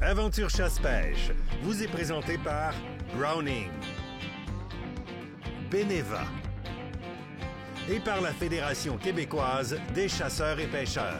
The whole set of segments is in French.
Aventure chasse-pêche vous est présenté par Browning, Beneva et par la Fédération québécoise des chasseurs et pêcheurs.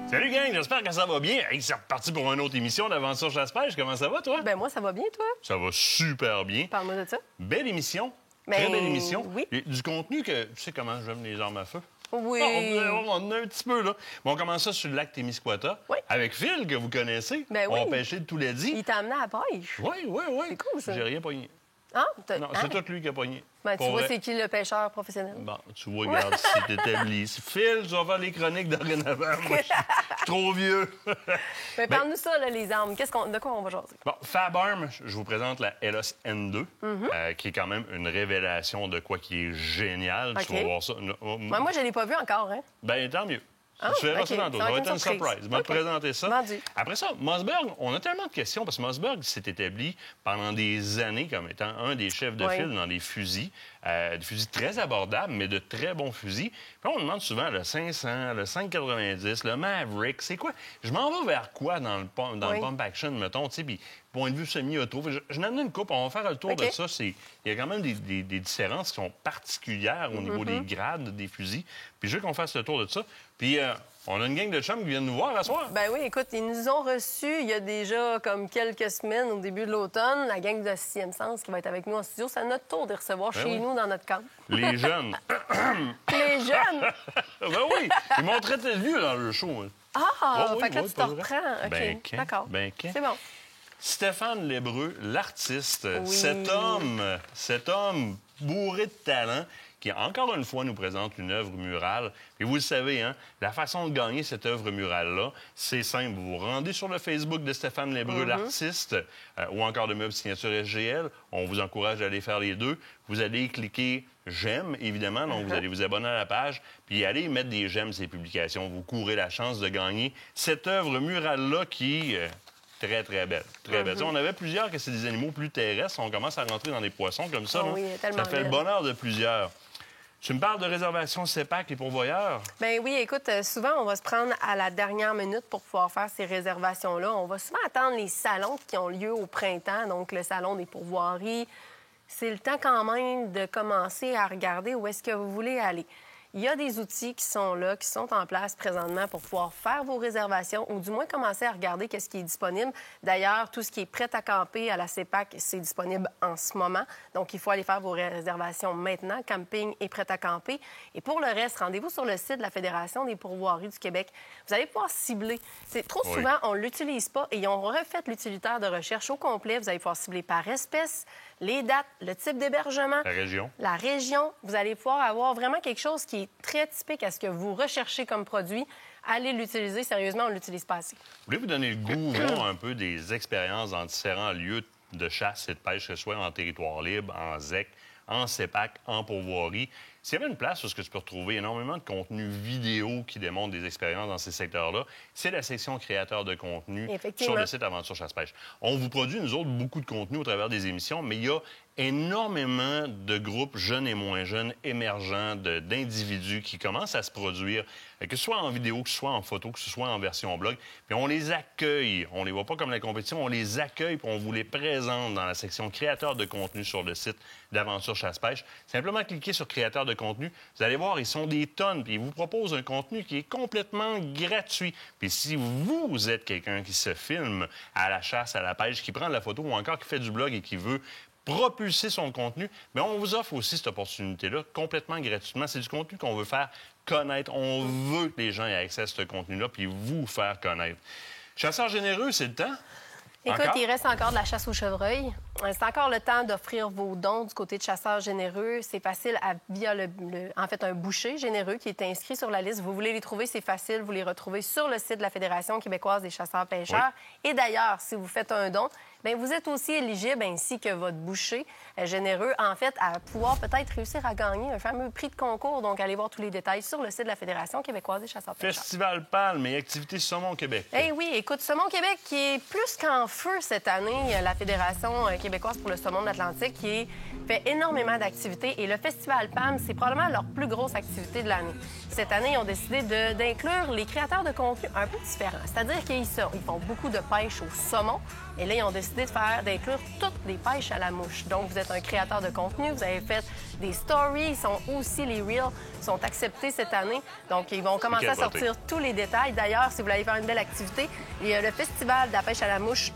Salut gang, j'espère que ça va bien. Hey, c'est reparti pour une autre émission d'Aventure chasse-pêche. Comment ça va, toi? Ben moi, ça va bien, toi? Ça va super bien. Parle-moi de ça. Belle émission. Ben, Très belle émission. oui. Et du contenu que... Tu sais comment j'aime les armes à feu? Oui. On en a un petit peu, là. Bon, on commence ça sur le lac Témiscouata. Oui. Avec Phil, que vous connaissez. Ben oui. On pêchait de tous les dits. Il t'a amené à la pêche. Oui. C'est cool, ça. J'ai rien pogné. Ah, Non, c'est tout lui qui a pogné. Ben, tu Pour vois, vrai. c'est qui le pêcheur professionnel? Bon, tu vois, regarde, c'est établi. Phil, je vais faire les chroniques dorénavant. Moi, je suis trop vieux. Ben, parle-nous ça, là, les armes. De quoi on va jaser? Bon, Fab Arm, je vous présente la LS N2, qui est quand même une révélation de quoi qui est génial. OK. Tu vas voir ça. Ben, moi, je ne l'ai pas vu encore, hein? Ben, tant mieux. Ah, tu verras OK. ça tantôt. Ça Ça va va être être une une surprise. surprise. Je vais OK. te présenter ça. Vendu. Après ça, Mossberg, on a tellement de questions parce que Mossberg s'est établi pendant des années comme étant un des chefs de Oui. file dans des fusils très abordables, mais de très bons fusils. Puis on demande souvent le 500, le 590, le Maverick, c'est quoi? Je m'en vais vers quoi dans le Oui. pump action, mettons, tu sais, puis point de vue semi-auto. Je n'en ai une coupe, on va faire le tour OK. de ça. Il y a quand même des différences qui sont particulières au niveau des grades des fusils. Puis je veux qu'on fasse le tour de ça. Puis on a une gang de chums qui viennent nous voir à soir. Ben oui, écoute, ils nous ont reçus il y a déjà comme quelques semaines, au début de l'automne, la gang de 6e Sens qui va être avec nous en studio. C'est à notre tour de recevoir chez oui. nous, dans notre camp. Les jeunes. Les jeunes! Ben oui, ils m'ont traité de vieux dans le show. Ah! Oui, Fait que là, oui, tu pas te vrai. reprends. OK, Ben, quand? d'accord. Ben, quand? C'est bon. Stéphane Lébreux, l'artiste, Oui. cet homme bourré de talent, qui, encore une fois, nous présente une œuvre murale. Et vous le savez, hein, la façon de gagner cette œuvre murale-là, c'est simple. Vous vous rendez sur le Facebook de Stéphane Lébreux, l'artiste, ou encore de Meubles Signature SGL. On vous encourage à aller faire les deux. Vous allez cliquer « J'aime », évidemment. Donc, vous allez vous abonner à la page, puis allez mettre des j'aime ces publications. Vous courez la chance de gagner cette œuvre murale-là qui... très, très belle. Très belle. Tu sais, on avait plusieurs que c'est des animaux plus terrestres. On commence à rentrer dans des poissons comme ça. Oh là. oui, tellement Ça fait le belle. bonheur de plusieurs. Tu me parles de réservation CEPAC et pourvoyeurs? Ben oui, écoute, souvent, on va se prendre à la dernière minute pour pouvoir faire ces réservations-là. On va souvent attendre les salons qui ont lieu au printemps, donc le salon des pourvoiries. C'est le temps quand même de commencer à regarder où est-ce que vous voulez aller. Il y a des outils qui sont là, qui sont en place présentement pour pouvoir faire vos réservations ou du moins commencer à regarder qu'est-ce qui est disponible. D'ailleurs, tout ce qui est prêt à camper à la CEPAC, c'est disponible en ce moment. Donc, il faut aller faire vos réservations maintenant. Camping est prêt à camper. Et pour le reste, rendez-vous sur le site de la Fédération des pourvoiries du Québec. Vous allez pouvoir cibler. C'est trop Oui. souvent, on ne l'utilise pas et ils ont refait l'utilitaire de recherche au complet. Vous allez pouvoir cibler par espèce, les dates, le type d'hébergement. La région. La région, vous allez pouvoir avoir vraiment quelque chose qui est très typique à ce que vous recherchez comme produit. Allez l'utiliser. Sérieusement, on ne l'utilise pas assez. Vous voulez vous donner le goût, voir un peu des expériences dans différents lieux de chasse et de pêche, que ce soit en territoire libre, en ZEC, en CEPAC, en pourvoirie. S'il y avait une place où tu peux retrouver énormément de contenu vidéo qui démontre des expériences dans ces secteurs-là, c'est la section créateurs de contenu Effectivement. sur le site Aventure Chasse-Pêche. On vous produit, nous autres, beaucoup de contenu au travers des émissions, mais il y a énormément de groupes jeunes et moins jeunes, émergents, d'individus qui commencent à se produire, que ce soit en vidéo, que ce soit en photo, que ce soit en version blog. Puis on les accueille. On les voit pas comme la compétition, on les accueille puis on vous les présente dans la section créateurs de contenu sur le site d'Aventure Chasse-Pêche. Simplement cliquez sur créateurs de contenu. Vous allez voir, ils sont des tonnes puis ils vous proposent un contenu qui est complètement gratuit. Puis si vous êtes quelqu'un qui se filme à la chasse, à la pêche, qui prend de la photo ou encore qui fait du blog et qui veut propulser son contenu, mais on vous offre aussi cette opportunité-là complètement gratuitement. C'est du contenu qu'on veut faire connaître. On veut que les gens aient accès à ce contenu-là puis vous faire connaître. Chasseurs généreux, c'est le temps? Écoute, Encore? il reste encore de la chasse au chevreuil. C'est encore le temps d'offrir vos dons du côté de chasseurs généreux. C'est facile via en fait, un boucher généreux qui est inscrit sur la liste. Vous voulez les trouver, c'est facile. Vous les retrouvez sur le site de la Fédération québécoise des chasseurs-pêcheurs. Et d'ailleurs, si vous faites un don, Bien, vous êtes aussi éligible, ainsi que votre boucher généreux, en fait, à pouvoir peut-être réussir à gagner un fameux prix de concours. Donc, allez voir tous les détails sur le site de la Fédération québécoise des chasseurs-pêcheurs. Festival Palme et activités Saumon Québec. Eh oui, écoute, Saumon Québec qui est plus qu'en feu cette année, la Fédération québécoise pour le saumon de l'Atlantique qui fait énormément d'activités et le Festival Palme, c'est probablement leur plus grosse activité de l'année. Cette année, ils ont décidé d'inclure les créateurs de contenu un peu différents. C'est-à-dire qu'ils font beaucoup de pêche au saumon et là, ils ont décidé d'inclure toutes les pêches à la mouche. Donc, vous êtes un créateur de contenu, vous avez fait des stories, ils sont aussi les reels, sont acceptés cette année. Donc, ils vont commencer à sortir tous les détails. D'ailleurs, si vous voulez faire une belle activité, il y a le Festival de la pêche à la mouche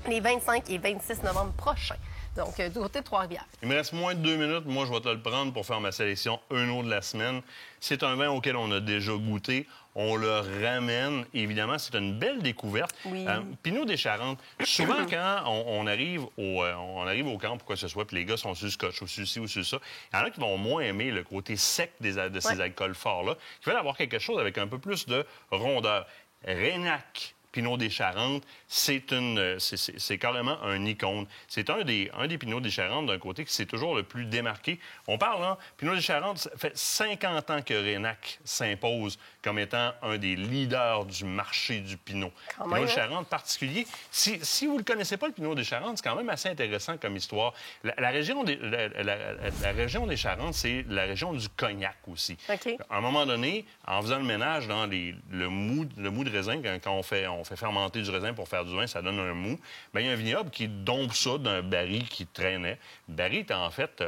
les 25 et 26 novembre prochains. Donc, du côté de Trois-Rivières. Il me reste moins de 2 minutes. Moi, je vais te le prendre pour faire ma sélection un eau de la semaine. C'est un vin auquel on a déjà goûté. On le ramène. Évidemment, c'est une belle découverte. Oui. Pinot des Charentes. Souvent, quand on arrive au camp, pour quoi que ce soit, puis les gars sont sur le scotch ou sur ci ou sur ça, il y en a qui vont moins aimer le côté sec de ces alcools forts-là, qui veulent avoir quelque chose avec un peu plus de rondeur. Rénac, Pinot des Charentes, c'est carrément un icône. C'est un des Pinots des Charentes, d'un côté, qui s'est toujours le plus démarqué. On parle, hein, Pinot des Charentes, ça fait 50 ans que Rénac s'impose comme étant un des leaders du marché du Pinot. Pinot des Charentes particulier. Si vous ne le connaissez pas, le Pinot des Charentes, c'est quand même assez intéressant comme histoire. La région des Charentes, c'est la région du cognac aussi. Okay. À un moment donné, en faisant le ménage dans le mou de raisin, quand on fait fermenter du raisin pour faire du vin, ça donne un mou. Bien, il y a un vignoble qui dompe ça d'un baril qui traînait. Le baril était en fait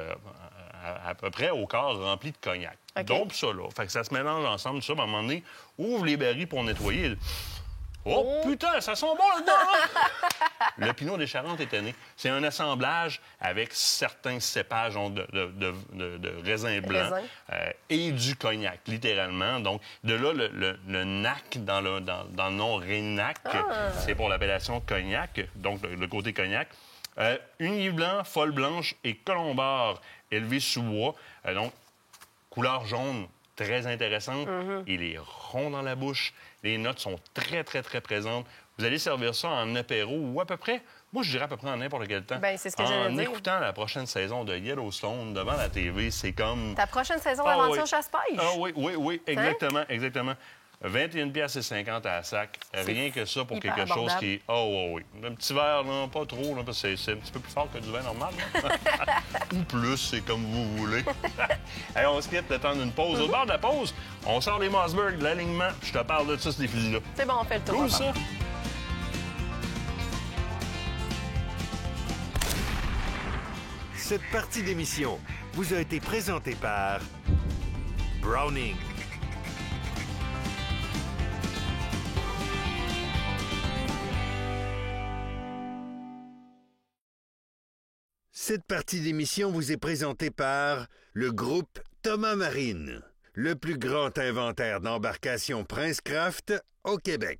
à peu près au quart rempli de cognac. Okay. Dompe ça, là. Fait que ça se mélange ensemble, tout ça. À un moment donné, ouvre les barils pour nettoyer. Oh, putain, ça sent bon là-dedans! Hein? Le Pinot des Charentes était né. C'est un assemblage avec certains cépages de raisins blancs et du cognac, littéralement. Donc, de là, le NAC dans le nom Rénac, c'est pour l'appellation cognac, donc le côté cognac. Uni blanc, folle blanche et colombard élevé sous bois. Donc, couleur jaune, très intéressante. Il est rond dans la bouche. Les notes sont très, très, très présentes. Vous allez servir ça en apéro ou à peu près, moi, je dirais à peu près en n'importe quel temps. Bien, c'est ce que j'allais dire. En écoutant la prochaine saison de Yellowstone devant la TV, c'est comme... Ta prochaine saison d'Aventure Chasse-Pêche? Ah oui, exactement, exactement. 21,50 à la sac. Rien que ça pour quelque chose qui est... oui. Un petit verre, là, pas trop, là, parce que c'est un petit peu plus fort que du vin normal. Ou plus, c'est comme vous voulez. Allez, on se quitte le temps d'une pause. Au bord de la pause, on sort les Mossberg, de l'alignement. Je te parle de ça, ces fusils-là. C'est bon, on fait le tour. Cool, ça? Cette partie d'émission vous a été présentée par Browning. Cette partie d'émission vous est présentée par le groupe Thomas Marine, le plus grand inventaire d'embarcations Princecraft au Québec.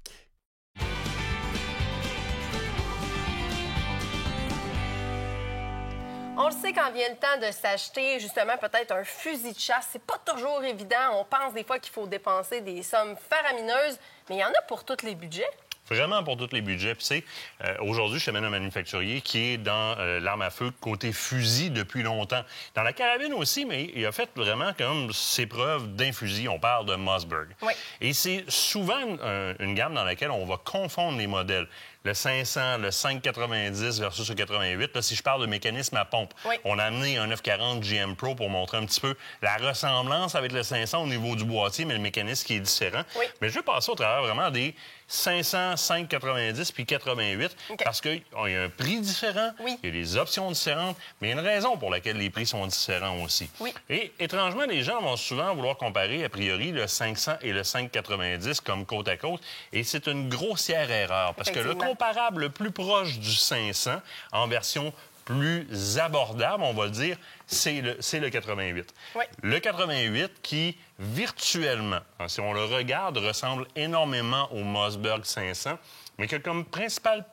On le sait quand vient le temps de s'acheter, justement, peut-être un fusil de chasse. C'est pas toujours évident. On pense des fois qu'il faut dépenser des sommes faramineuses, mais il y en a pour tous les budgets. Vraiment pour tous les budgets. Puis c'est aujourd'hui, je amène un manufacturier qui est dans l'arme à feu côté fusil depuis longtemps. Dans la carabine aussi, mais il a fait vraiment comme ses preuves d'un fusil. On parle de Mossberg. Oui. Et c'est souvent une gamme dans laquelle on va confondre les modèles. Le 500, le 590 versus le 88. Là, si je parle de mécanisme à pompe, oui. On a amené un 940 GM Pro pour montrer un petit peu la ressemblance avec le 500 au niveau du boîtier, mais le mécanisme qui est différent. Oui. Mais je vais passer au travers vraiment des 500, 590 puis 88 parce qu'il y a un prix différent, oui. Il y a des options différentes, mais il y a une raison pour laquelle les prix sont différents aussi. Oui. Et étrangement, les gens vont souvent vouloir comparer, a priori, le 500 et le 590 comme côte à côte, et c'est une grossière erreur parce que le comparable le plus proche du 500 en version plus abordable, on va le dire, c'est le 88. Oui. Le 88 qui, virtuellement, si on le regarde, ressemble énormément au Mossberg 500, mais qui a comme principale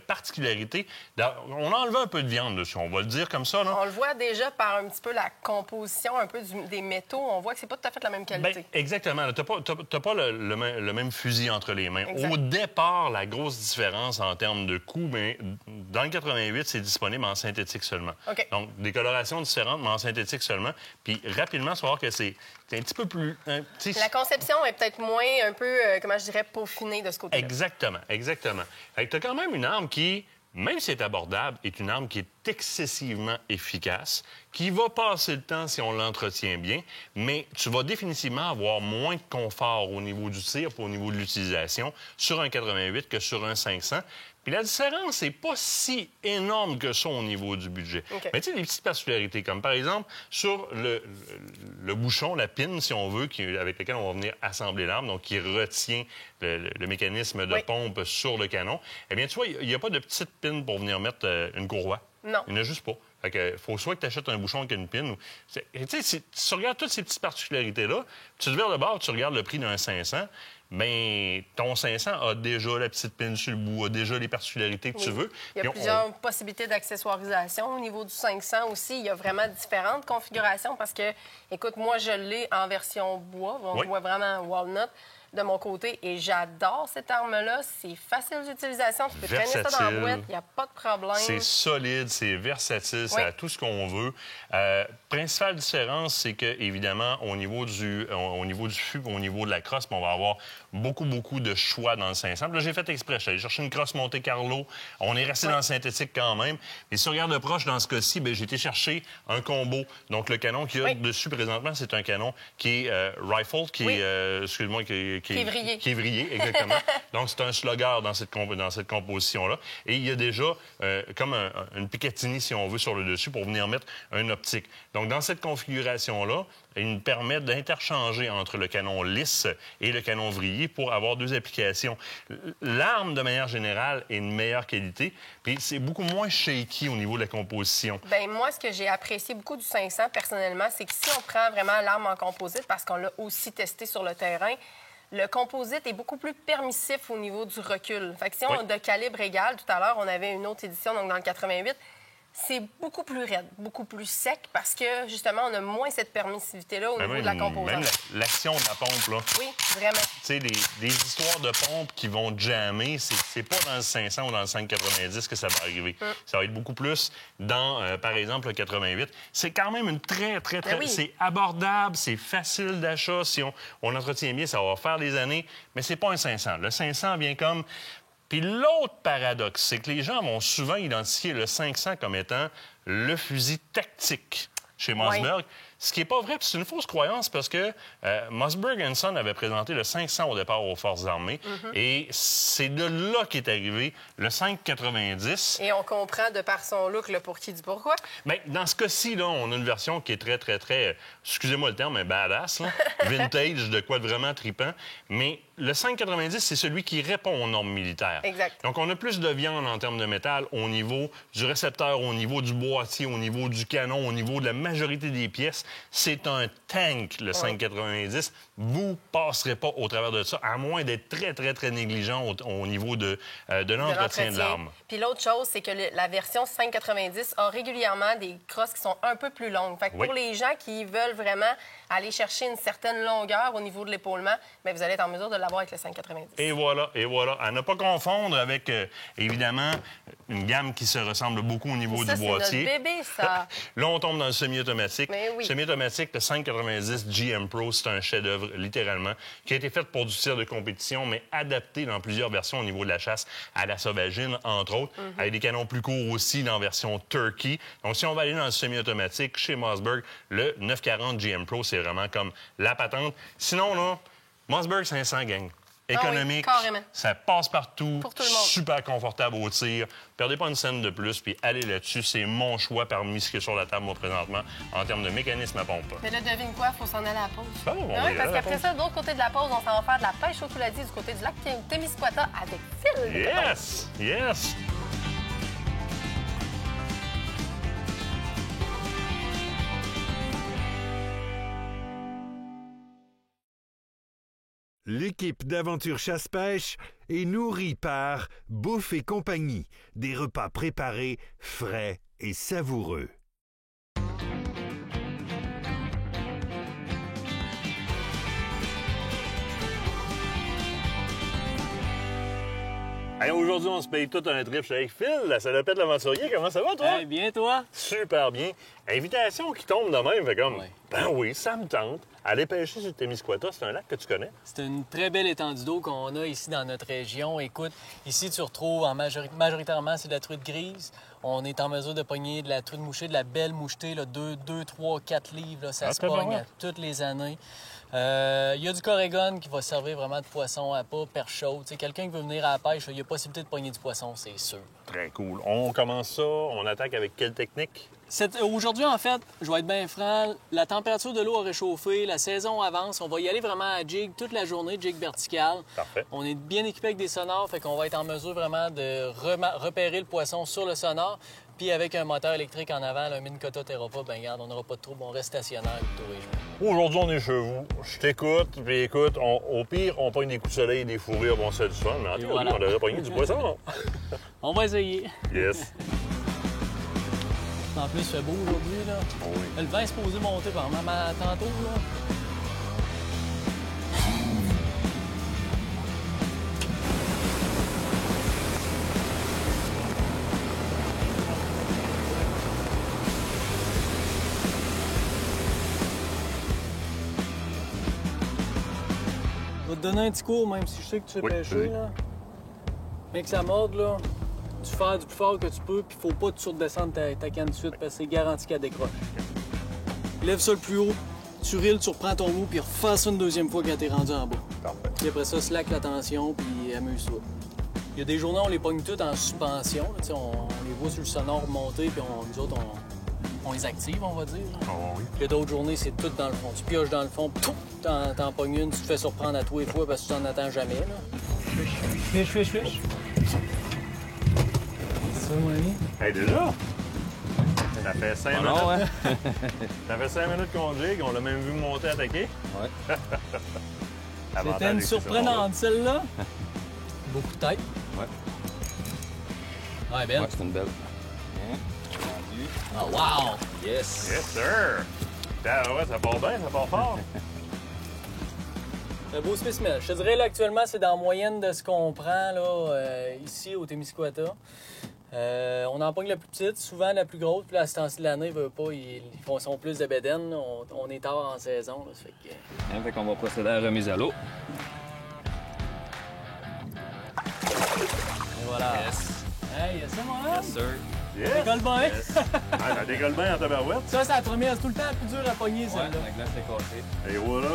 particularité, on a enlevé un peu de viande dessus, on va le dire comme ça. Là. On le voit déjà par un petit peu la composition un peu des métaux. On voit que c'est pas tout à fait la même qualité. Bien, exactement. Tu n'as pas le même fusil entre les mains. Exact. Au départ, la grosse différence en termes de coût, mais dans le 88, c'est disponible en synthétique seulement. OK. Donc, des colorations différentes, mais en synthétique seulement. Puis, rapidement, tu vas voir que c'est un petit peu plus... La conception est peut-être moins, un peu, comment je dirais, peaufinée de ce côté-là. Exactement, exactement. Tu as quand même une arme qui, même si elle est abordable, est une arme qui est excessivement efficace, qui va passer le temps si on l'entretient bien, mais tu vas définitivement avoir moins de confort au niveau du tir et au niveau de l'utilisation sur un 88 que sur un 500. Puis la différence n'est pas si énorme que ça au niveau du budget. Okay. Mais tu sais, des petites particularités, comme par exemple, sur le bouchon, la pine, si on veut, avec lequel on va venir assembler l'arme, donc qui retient le mécanisme de pompe sur le canon, eh bien, tu vois, il n'y a pas de petite pine pour venir mettre une courroie. Non. Il n'y en a juste pas. Fait que faut soit que tu achètes un bouchon avec une pine. Tu sais, si tu regardes toutes ces petites particularités-là, tu te vers le bord, tu regardes le prix d'un 500, bien, ton 500 a déjà la petite pine sur le bout, a déjà les particularités que tu veux. Il y a plusieurs possibilités d'accessoirisation. Au niveau du 500 aussi, il y a vraiment différentes configurations parce que, écoute, moi, je l'ai en version bois. On voit vraiment walnut de mon côté et j'adore cette arme-là. C'est facile d'utilisation. Tu peux traîner ça dans la boîte, il n'y a pas de problème. C'est solide, c'est versatile, ça a tout ce qu'on veut. Principale différence, c'est que, évidemment, au niveau du fût, au niveau de la crosse, on va avoir beaucoup de choix dans le 500. Puis là, j'ai fait exprès. J'allais chercher une crosse Monte Carlo. On est resté dans le synthétique quand même. Mais si on regarde de proche, dans ce cas-ci, bien, j'ai été chercher un combo. Donc, le canon qu'il y a dessus présentement, c'est un canon qui est rifle, qui est, excuse-moi, qui est vrillé. Qui est vrillé, exactement. Donc, c'est un slugger dans cette composition-là. Et il y a déjà comme une Picatinny, si on veut, sur le dessus pour venir mettre un optique. Donc, dans cette configuration-là, il nous permet d'interchanger entre le canon lisse et le canon vrillé pour avoir deux applications. L'arme, de manière générale, est une meilleure qualité, puis c'est beaucoup moins shaky au niveau de la composition. Bien, moi, ce que j'ai apprécié beaucoup du 500, personnellement, c'est que si on prend vraiment l'arme en composite, parce qu'on l'a aussi testé sur le terrain, le composite est beaucoup plus permissif au niveau du recul. Fait que si on a de calibre égal, tout à l'heure, on avait une autre édition, donc dans le 88, c'est beaucoup plus raide, beaucoup plus sec parce que, justement, on a moins cette permissivité-là au niveau de la composante. Même l'action de la pompe, là. Oui, vraiment. Tu sais, des histoires de pompe qui vont jammer, c'est pas dans le 500 ou dans le 590 que ça va arriver. Ça va être beaucoup plus dans, par exemple, le 88. C'est quand même une très... C'est abordable, c'est facile d'achat. Si on entretient bien, ça va faire des années, mais c'est pas un 500. Le 500 vient comme... Puis l'autre paradoxe, c'est que les gens vont souvent identifier le 500 comme étant le fusil tactique chez Mossberg. Ce qui n'est pas vrai, puis c'est une fausse croyance parce que Mossberg & Son avait présenté le 500 au départ aux Forces armées et c'est de là qu'est arrivé le 590. Et on comprend de par son look le pour qui du pourquoi. Bien, dans ce cas-ci, là, on a une version qui est très, excusez-moi le terme, mais badass, là, vintage, de quoi de vraiment trippant. Mais le 590, c'est celui qui répond aux normes militaires. Exact. Donc, on a plus de viande en termes de métal au niveau du récepteur, au niveau du boîtier, au niveau du canon, au niveau de la majorité des pièces. C'est un tank, le 590. Vous passerez pas au travers de ça, à moins d'être très négligent au niveau de l'entretien de l'arme. Puis l'autre chose, c'est que la version 590 a régulièrement des crosses qui sont un peu plus longues. Fait que pour les gens qui veulent vraiment aller chercher une certaine longueur au niveau de l'épaulement, bien, vous allez être en mesure de l'avoir avec le 590. Et voilà. À ne pas confondre avec, évidemment, une gamme qui se ressemble beaucoup au niveau du boîtier. C'est notre bébé, ça. Là, on tombe dans le semi-automatique. Mais oui. Semi-automatique, le 590 GM Pro, c'est un chef-d'œuvre, littéralement, qui a été fait pour du tir de compétition, mais adapté dans plusieurs versions au niveau de la chasse à la sauvagine, entre autres, avec des canons plus courts aussi dans version Turkey. Donc, si on va aller dans le semi-automatique, chez Mossberg, le 940 GM Pro, c'est vraiment comme la patente. Sinon, là, Mossberg 500, gang. Économique, ça passe partout, pour tout le monde. Super confortable au tir. Perdez pas une scène de plus, puis allez là-dessus. C'est mon choix parmi ce qui est sur la table, moi, présentement, en termes de mécanisme à pompe. Mais là, devine quoi? Il faut s'en aller à la pause. Parce qu'après ça, de l'autre côté de la pause, on s'en va faire de la pêche au touladi du côté du lac Témiscouata avec Phil. Yes! L'équipe d'Aventure Chasse-Pêche est nourrie par Bouffe et compagnie, des repas préparés, frais et savoureux. Hey, aujourd'hui, on se paye tout un trip chez Phil, la salopette l'aventurier. Comment ça va, toi? Hey, bien, toi? Super bien. Invitation qui tombe de même, fait comme, Ouais. ben oui, ça me tente. Aller pêcher sur le Témiscouata, c'est un lac que tu connais? C'est une très belle étendue d'eau qu'on a ici dans notre région. Écoute, ici, tu retrouves majoritairement, c'est de la truite grise. On est en mesure de pogner de la truite mouchée, de la belle mouchetée, 2, 3, 4 livres. Là, ça se pogne à toutes les années. Il y a du Corégon qui va servir vraiment de poisson à pas, perche chaude. Quelqu'un qui veut venir à la pêche, il y a possibilité de pogner du poisson, c'est sûr. Très cool. On commence ça, on attaque avec quelle technique? Aujourd'hui, en fait, je vais être bien franc, la température de l'eau a réchauffé, la saison avance, on va y aller vraiment à jig toute la journée, jig vertical. Parfait. On est bien équipé avec des sonars, fait qu'on va être en mesure vraiment de repérer le poisson sur le sonar. Puis avec un moteur électrique en avant, un Minn Kota Terrapa, ben regarde, on n'aura pas de trouble, on reste stationnaire tous les jours. Aujourd'hui, on est chez vous. Je t'écoute, puis écoute, au pire, on pogne des coups de soleil, des fourrures, bon, c'est du fun, mais en théorie, voilà. on devrait pogner du poisson, non? On va essayer. Yes. En plus, il fait beau aujourd'hui, là. Oh oui. Le vent est supposé monter par tantôt, là. Je vais te donner un petit cours, même si je sais que tu sais Oui, pêcher, vas-y. là. Mais que ça morde, là, tu fais du plus fort que tu peux, puis faut pas que tu surdescendes ta canne de suite, parce que c'est garanti qu'elle décroche. Lève ça le plus haut, tu reels, tu reprends ton mot, puis refais ça une deuxième fois quand t'es rendu en bas. Parfait. Puis après ça, slack la tension, puis amuse-toi. Il y a des journées où on les pogne toutes en suspension, là, tu sais, on les voit sur le sonore monter, puis nous autres, on les active, on va dire. Là. Oh oui. Puis il y a d'autres journées, c'est tout dans le fond. Tu pioches dans le fond, pouf, t'en pognes une, tu te fais surprendre à tous les fois parce que tu t'en attends jamais. Là. Fiche. Ça, mon ami? Hey, déjà? Ça fait 5 minutes. Non, hein? Ça fait 5 minutes qu'on jig, on l'a même vu monter attaquer. Ouais. C'était une surprenante, celle-là. Beaucoup de tête. Ouais. Ouais, belle. Ouais, c'est une belle. Ah, wow! Yes! Yes, sir! Ouais, ça part bien, ça part fort. Un beau spécimen. Je te dirais, là, actuellement, c'est dans la moyenne de ce qu'on prend, là, ici, au Témiscouata. On en pogne la plus petite, souvent la plus grosse, puis là, à ce temps-ci de l'année, ils sont plus de bédaine. Là. On est tard en saison, là, ça fait que... Fait qu'on va procéder à la remise à l'eau. Et voilà. Yes! Hey, c'est moi, Yes, sir! Yes! Décolle bien. Ah, ça décolle bien en tabarouette. Ça, c'est la première. C'est tout le temps la plus dure à pogner, Ouais, celle-là. la glace est cassée. Et voilà.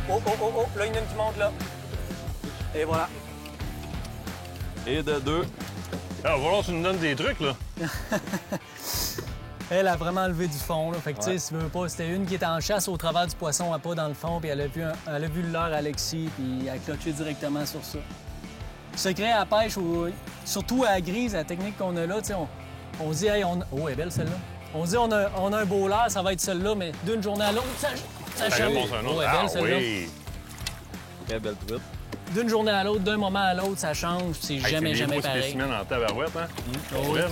Oh. Là, il y en a une qui monte, là. Et voilà. Et de deux. Alors, voilà, tu nous donnes des trucs, là. Elle a vraiment levé du fond, là. Fait que, tu sais, si tu veux pas, c'était une qui était en chasse au travers du poisson à pas dans le fond, puis elle a vu le leurre Alexis, puis elle a cloché directement sur ça. Secret à la pêche, surtout à la grise, la technique qu'on a là, tu sais, on se dit, hey, oh, elle est belle celle-là. On se dit, on a un beau leurre, ça va être celle-là, mais d'une journée à l'autre, ça Ça change. réponse à un autre. Oh, elle est belle, celle-là. oui. Très belle truite. D'une journée à l'autre, d'un moment à l'autre, ça change, puis c'est Hey, jamais c'est des beaux pareil. spécimens en tabarouette, hein? Oh, Pour oui. vrai, là.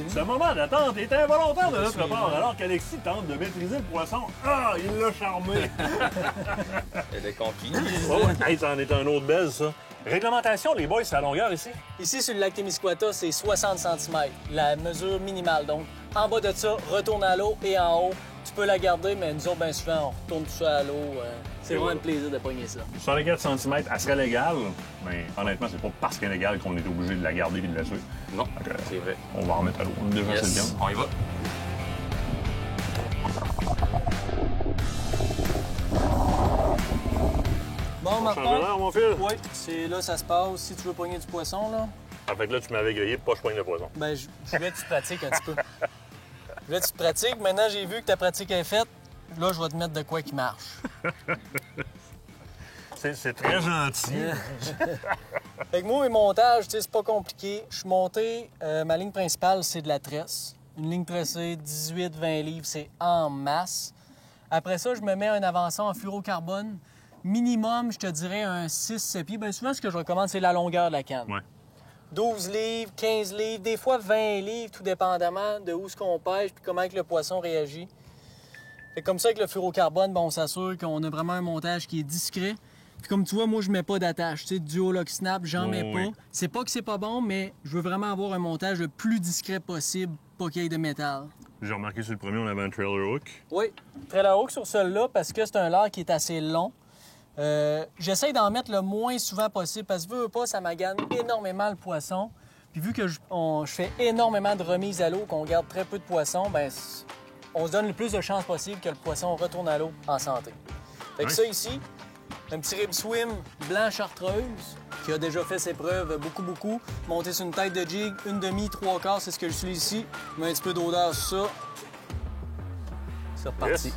Ce moment d'attente est involontaire de notre part, alors qu'Alexis tente de maîtriser le poisson. Ah, il l'a charmé! Elle est conquise. Oh, hey, ça en est un autre belle, ça. Réglementation, les boys, c'est à longueur ici? Ici, sur le lac Témiscouata, c'est 60 cm, la mesure minimale. Donc, en bas de ça, retourne à l'eau et en haut, tu peux la garder, mais nous autres, bien souvent, on retourne tout ça à l'eau. C'est vraiment un plaisir de pogner ça. 64 cm, elle serait légale, mais honnêtement, c'est pas parce qu'elle est légale qu'on est obligé de la garder et de la tuer. Non, Donc, c'est vrai. on va en remettre à l'eau. On a déjà assez de Yes! viande. On y va. Bon, Changer Martin? l'air, mon fil? Oui, c'est là ça se passe. Si tu veux pogner du poisson, là, En fait, là, tu m'avais grillé pour pas que je poigne le poisson. ben je voulais que tu te pratiques un petit peu. Je voulais que tu te pratiques. Maintenant, j'ai vu que ta pratique est faite. Là, je vais te mettre de quoi qui marche. C'est très gentil. Fait que moi, mes montages, tu sais, c'est pas compliqué. Je suis monté, ma ligne principale, c'est de la tresse. Une ligne tressée, 18-20 livres, c'est en masse. Après ça, je me mets un avançon en fluorocarbone. Minimum, je te dirais un 6-7 pieds. Bien souvent, ce que je recommande, c'est la longueur de la canne. Ouais. 12 livres, 15 livres, des fois 20 livres, tout dépendamment de où ce qu'on pêche puis comment que le poisson réagit. Fait comme ça, avec le fluorocarbone, on s'assure qu'on a vraiment un montage qui est discret. Puis comme tu vois, moi, je mets pas d'attache. Tu sais, duo lock snap, j'en mets pas. oui. C'est pas que c'est pas bon, mais je veux vraiment avoir un montage le plus discret possible, pas qu'il y ait de métal. J'ai remarqué sur le premier, on avait un trailer hook. Oui, trailer hook sur celui-là parce que c'est un leurre qui est assez long. J'essaie d'en mettre le moins souvent possible parce que, veux pas, ça m'agane énormément le poisson. Puis vu que je fais énormément de remises à l'eau, qu'on garde très peu de poissons, ben on se donne le plus de chances possible que le poisson retourne à l'eau en santé. Fait que Ouais. ça ici, un petit rib swim blanc chartreuse qui a déjà fait ses preuves beaucoup. Monté sur une tête de jig, 1/2, 3/4, c'est ce que j'utilise ici. Je mets un petit peu d'odeur sur ça. C'est reparti. Yes.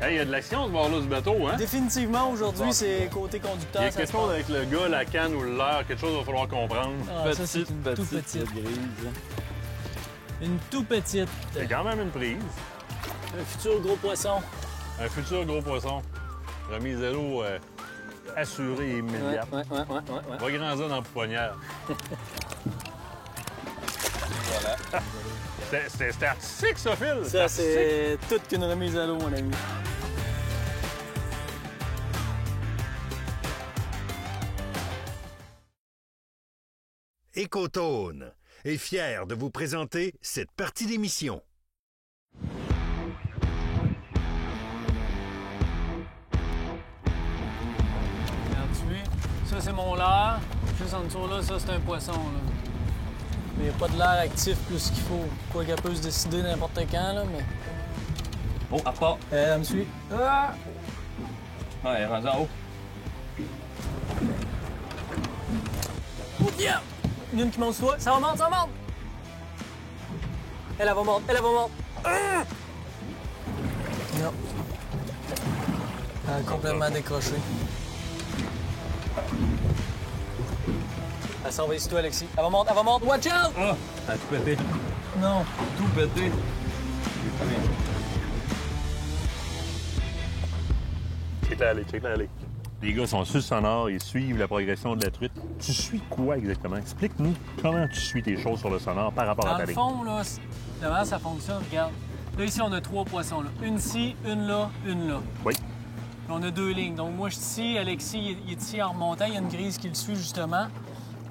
Hey, il y a de l'action ce bord-là du bateau, hein? Définitivement, aujourd'hui, c'est côté Il y conducteur. a ça se quelque chose passe. avec le gars, la canne ou le leurre, quelque chose qu'il va falloir comprendre. Ah, ça, c'est une tout petite. Une tout petite. C'est quand même une prise. Un futur gros poisson. Un futur gros poisson. Remise à l'eau assurée et immédiate. Ouais. Va grandir dans la pouponnière. Voilà. C'était artistique, ça, Phil! Ça, artistique. c'est toute qu'une remise à l'eau, mon ami. Écotone est fier de vous présenter cette partie d'émission. Regarde, tu vois, ça, c'est mon leurre. Juste en dessous, là, ça, c'est un poisson, là. Mais il n'y a pas de l'air actif plus qu'il faut. Quoi qu'elle peut se décider n'importe quand, là, mais... Oh, à part. Elle me suit. Ah! Ah, elle est rendue en haut. Oh, yeah! Il y en a une qui monte sur toi. Ça va monter, ça monte! Elle va monter, elle va monter. Ah! Non. Elle a complètement décroché. Elle s'en va ici, toi, Alexis. Elle va monter, elle va monter. Watch out! Ah! Elle a tout pété. Non. Tout pété. Check la allée. Les gars sont sur le sonore, ils suivent la progression de la truite. Tu suis quoi exactement? Explique-nous comment tu suis tes choses sur le sonore par rapport à Dans ta le ligne. fond, là, la manière ça fonctionne, regarde. Là, ici, on a 3 poissons. Là. Une ici, une là, une là. Oui. Puis on a 2 lignes. Donc, moi, je suis ici, Alexis, il est ici en remontant. Il y a une grise qui le suit, justement.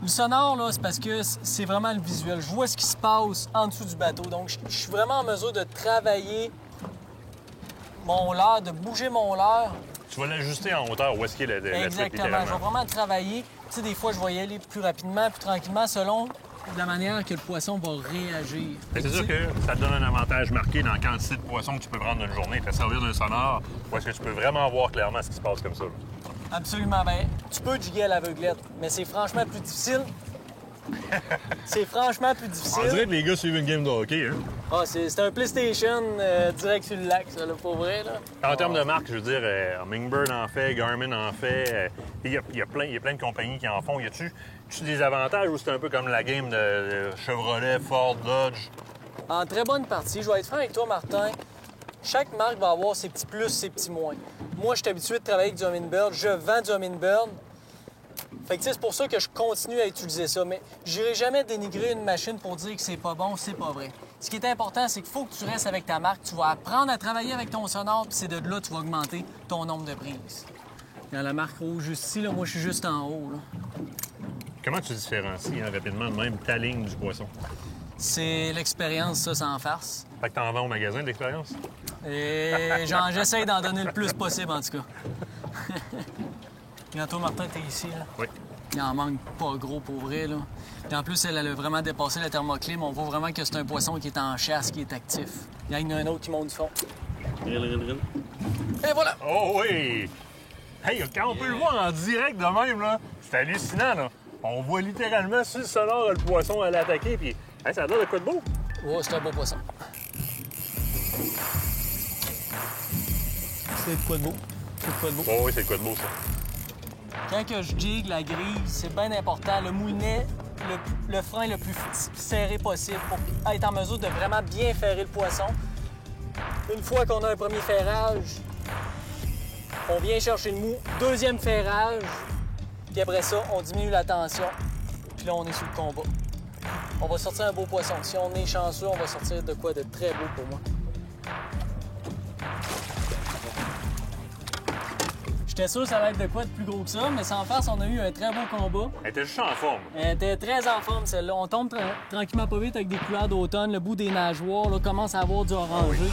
Le sonore, là, c'est parce que c'est vraiment le visuel. Je vois ce qui se passe en dessous du bateau. Donc, je suis vraiment en mesure de travailler mon leurre, de bouger mon leurre. Tu vas l'ajuster en hauteur où est-ce qu'il est la truite, Exactement. Je vais littéralement. vraiment travailler. Tu sais, des fois, je vais y aller plus rapidement, plus tranquillement, selon la manière que le poisson va réagir. Mais c'est sûr que ça te donne un avantage marqué dans la quantité de poissons que tu peux prendre dans une journée. Te servir d'un sonore où est-ce que tu peux vraiment voir clairement ce qui se passe comme ça. là. Absolument. Bien, tu peux jiguer à l'aveuglette, mais c'est franchement plus difficile. C'est franchement plus On difficile. dirait que les gars suivent une game de hockey. Hein? Ah, c'est un PlayStation direct sur le lac, ça, là, pour vrai. Là. En termes de marque, je veux dire, Hummingbird en fait, Garmin en fait. Il y a plein de compagnies qui en font. Y a-tu des avantages ou c'est un peu comme la game de Chevrolet, Ford, Dodge? En très bonne partie, je vais être franc avec toi, Martin. Chaque marque va avoir ses petits plus, ses petits moins. Moi, je suis habitué de travailler avec du Humminbird. Je vends du Humminbird. Fait que, tu sais, c'est pour ça que je continue à utiliser ça. Mais j'irai jamais dénigrer une machine pour dire que c'est pas bon, c'est pas vrai. Ce qui est important, c'est qu'il faut que tu restes avec ta marque. Tu vas apprendre à travailler avec ton sonore, puis c'est de là que tu vas augmenter ton nombre de prises. Dans la marque rouge, juste ici, là, moi, je suis juste en haut. Là. Comment tu différencies rapidement de même ta ligne du poisson? C'est l'expérience, ça, sans farce. Fait que t'en vends au magasin de l'expérience? Et j'essaie d'en donner le plus possible, en tout cas. Bientôt, Martin, t'es ici, là. Oui. Il en manque pas gros pour vrai, là. Puis en plus, elle a vraiment dépassé la thermoclime. On voit vraiment que c'est un poisson qui est en chasse, qui est actif. Il y en a un autre qui monte du fond. Drill. Et voilà! Oh oui! Hey, quand on peut le voir en direct de même, là, c'est hallucinant, là. On voit littéralement sur le sonore le poisson aller attaquer, puis hey, ça a l'air de quoi de beau? Oh, c'est un beau poisson. C'est de quoi de beau? C'est de quoi de beau? Oh oui, c'est de quoi de beau, ça. Quand que je jig la grille, c'est bien important. Le moulinet, le frein le plus serré possible pour être en mesure de vraiment bien ferrer le poisson. Une fois qu'on a un premier ferrage, on vient chercher le mou. Deuxième ferrage, puis après ça, on diminue la tension. Puis là, on est sur le combat. On va sortir un beau poisson. Si on est chanceux, on va sortir de quoi de très beau pour moi. J'étais sûr que ça allait être de quoi de plus gros que ça, mais sans face, on a eu un très beau combat. Elle était juste en forme. Elle était très en forme, celle-là. On tombe tranquillement pas vite avec des couleurs d'automne. Le bout des nageoires là, commence à avoir du orangé.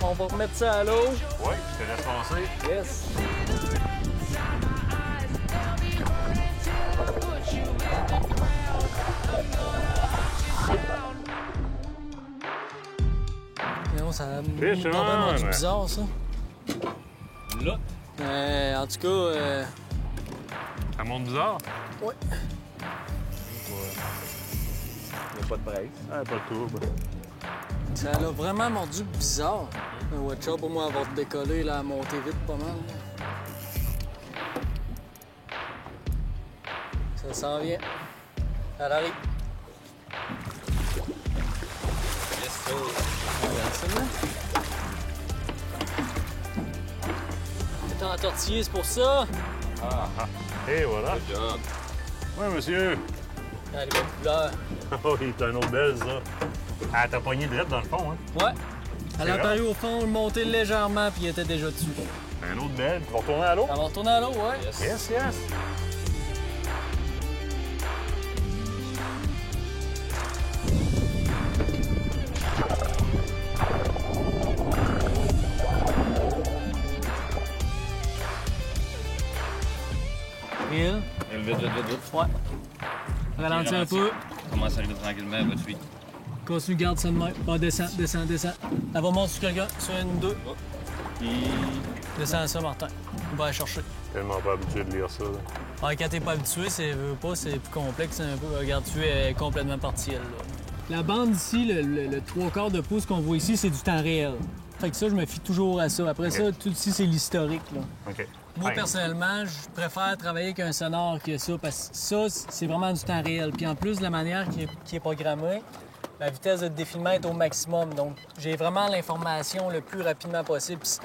On va remettre ça à l'eau. Oui, je te laisse passer. Yes. Non, ça me Fish vraiment on. du bizarre, ça. Là. En tout cas, Ça monte bizarre? ouais. Il n'y a pas de presse. Ah, pas de trouble. Ça l'a vraiment mordu bizarre. Un watch up pour moi avoir décollé, là, à monter vite pas mal. Ça s'en vient. Ça arrive. Let's go. Regarde ça, là. T'es en tortillé, c'est pour ça. Et voilà. Good job. Oui, monsieur. Ah, les bonnes couleurs. Oh, il est un autre belle, ça. Ah, t'as pogné direct dans le fond, hein? Ouais. Elle a C'est apparu au fond, monté légèrement, puis il était déjà dessus. Un autre belle. Tu vas retourner à l'eau? Ça va retourner à l'eau, ouais. Yes. Yes, yes. Bill. Vite, vite, vite, vite. Ouais. Ralentis un peu. Commence à arriver tranquillement, va de suite. Continue, garde ça de même. Ah, descends. Elle va monter sur quelqu'un. Sur une, deux. Puis, Descends ça, Martin. On va aller chercher. Tellement pas habitué de lire ça, là. Ah, quand t'es pas habitué, c'est plus complexe un peu. Regarde, tu es complètement parti, elle, là. La bande ici, le 3/4 de pouce qu'on voit ici, c'est du temps réel. Fait que ça, je me fie toujours à ça. Après ça, tout ici, c'est l'historique, là. OK. Moi, Ouais. personnellement, je préfère travailler avec un sonore que ça, parce que ça, c'est vraiment du temps réel. Puis en plus, de la manière qui est programmée, la vitesse de défilement est au maximum. Donc, j'ai vraiment l'information le plus rapidement possible. Puis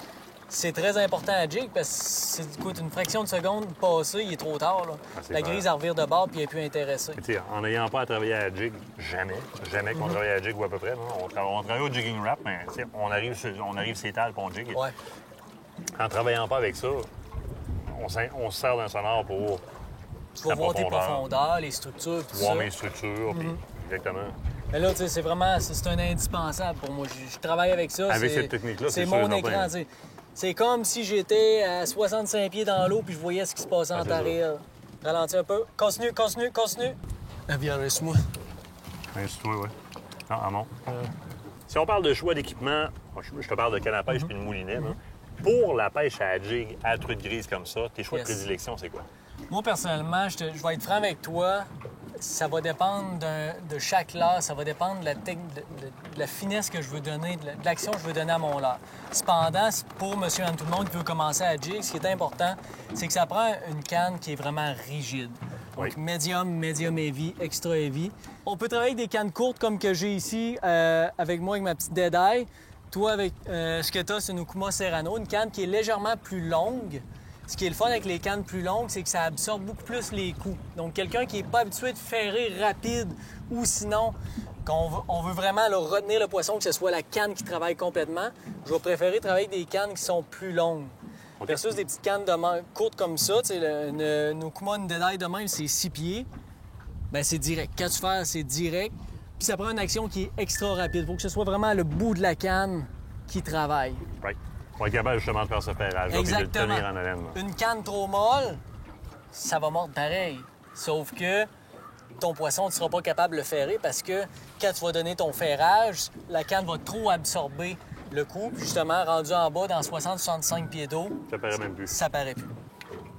c'est très important à jig parce que c'est écoute, une fraction de seconde passée, il est trop tard. Là. c'est La clair. grise, elle revire de bord puis elle est plus intéressée. Tu sais, en n'ayant pas à travailler à la jig, jamais qu'on travaille à la jig ou à peu près. Non? On travaille au jigging wrap, mais tu sais, on arrive sur tales et on jig. Ouais. En travaillant pas avec ça, on se sert d'un sonore pour Tu vas voir tes profondeurs, les structures, tout voir ça. mes structures, puis exactement. Mais là, tu sais, c'est vraiment c'est un indispensable pour moi. Je travaille avec ça. Avec c'est- cette technique-là, c'est c'est mon sûr, écran. certain. Tu sais. C'est comme si j'étais à 65 pieds dans l'eau puis je voyais ce qui se passait en c'est temps ça. réel. Ralentis un peu. Continue. Viens, reste-moi. Ainsi toi, oui. Ah non. Si on parle de choix d'équipement, je te parle de canne à pêche puis de moulinet. Là. Pour la pêche à la jig, à la truite grise comme ça, tes choix Yes. de prédilection, c'est quoi? Moi, personnellement, je vais être franc avec toi. Ça va dépendre de chaque leurre. Ça va dépendre de la finesse que je veux donner, de l'action que je veux donner à mon leurre. Cependant, pour monsieur et tout le monde qui veut commencer à jig, ce qui est important, c'est que ça prend une canne qui est vraiment rigide. Donc, Oui. medium heavy, extra heavy. On peut travailler avec des cannes courtes comme que j'ai ici, avec moi, avec ma petite Deadeye. Toi, avec ce que tu as, c'est une Okuma Serrano, une canne qui est légèrement plus longue. Ce qui est le fun avec les cannes plus longues, c'est que ça absorbe beaucoup plus les coups. Donc, quelqu'un qui n'est pas habitué de ferrer rapide ou sinon on veut vraiment là, retenir le poisson, que ce soit la canne qui travaille complètement, je vais préférer travailler avec des cannes qui sont plus longues. Versus des petites cannes courtes comme ça, tu sais, une Okuma, une Deadeye de même, c'est 6 pieds. Bien, c'est direct. Quand tu fais, c'est direct. Puis ça prend une action qui est extra rapide. Il faut que ce soit vraiment le bout de la canne qui travaille. Right. Pour être capable justement de faire ce ferrage et de le Exactement. tenir en haleine. là. Une canne trop molle, ça va mordre pareil. Sauf que ton poisson, tu ne seras pas capable de le ferrer parce que quand tu vas donner ton ferrage, la canne va trop absorber le coup. Puis justement, rendu en bas, dans 60-65 pieds d'eau, Ça paraît même plus. ça paraît plus.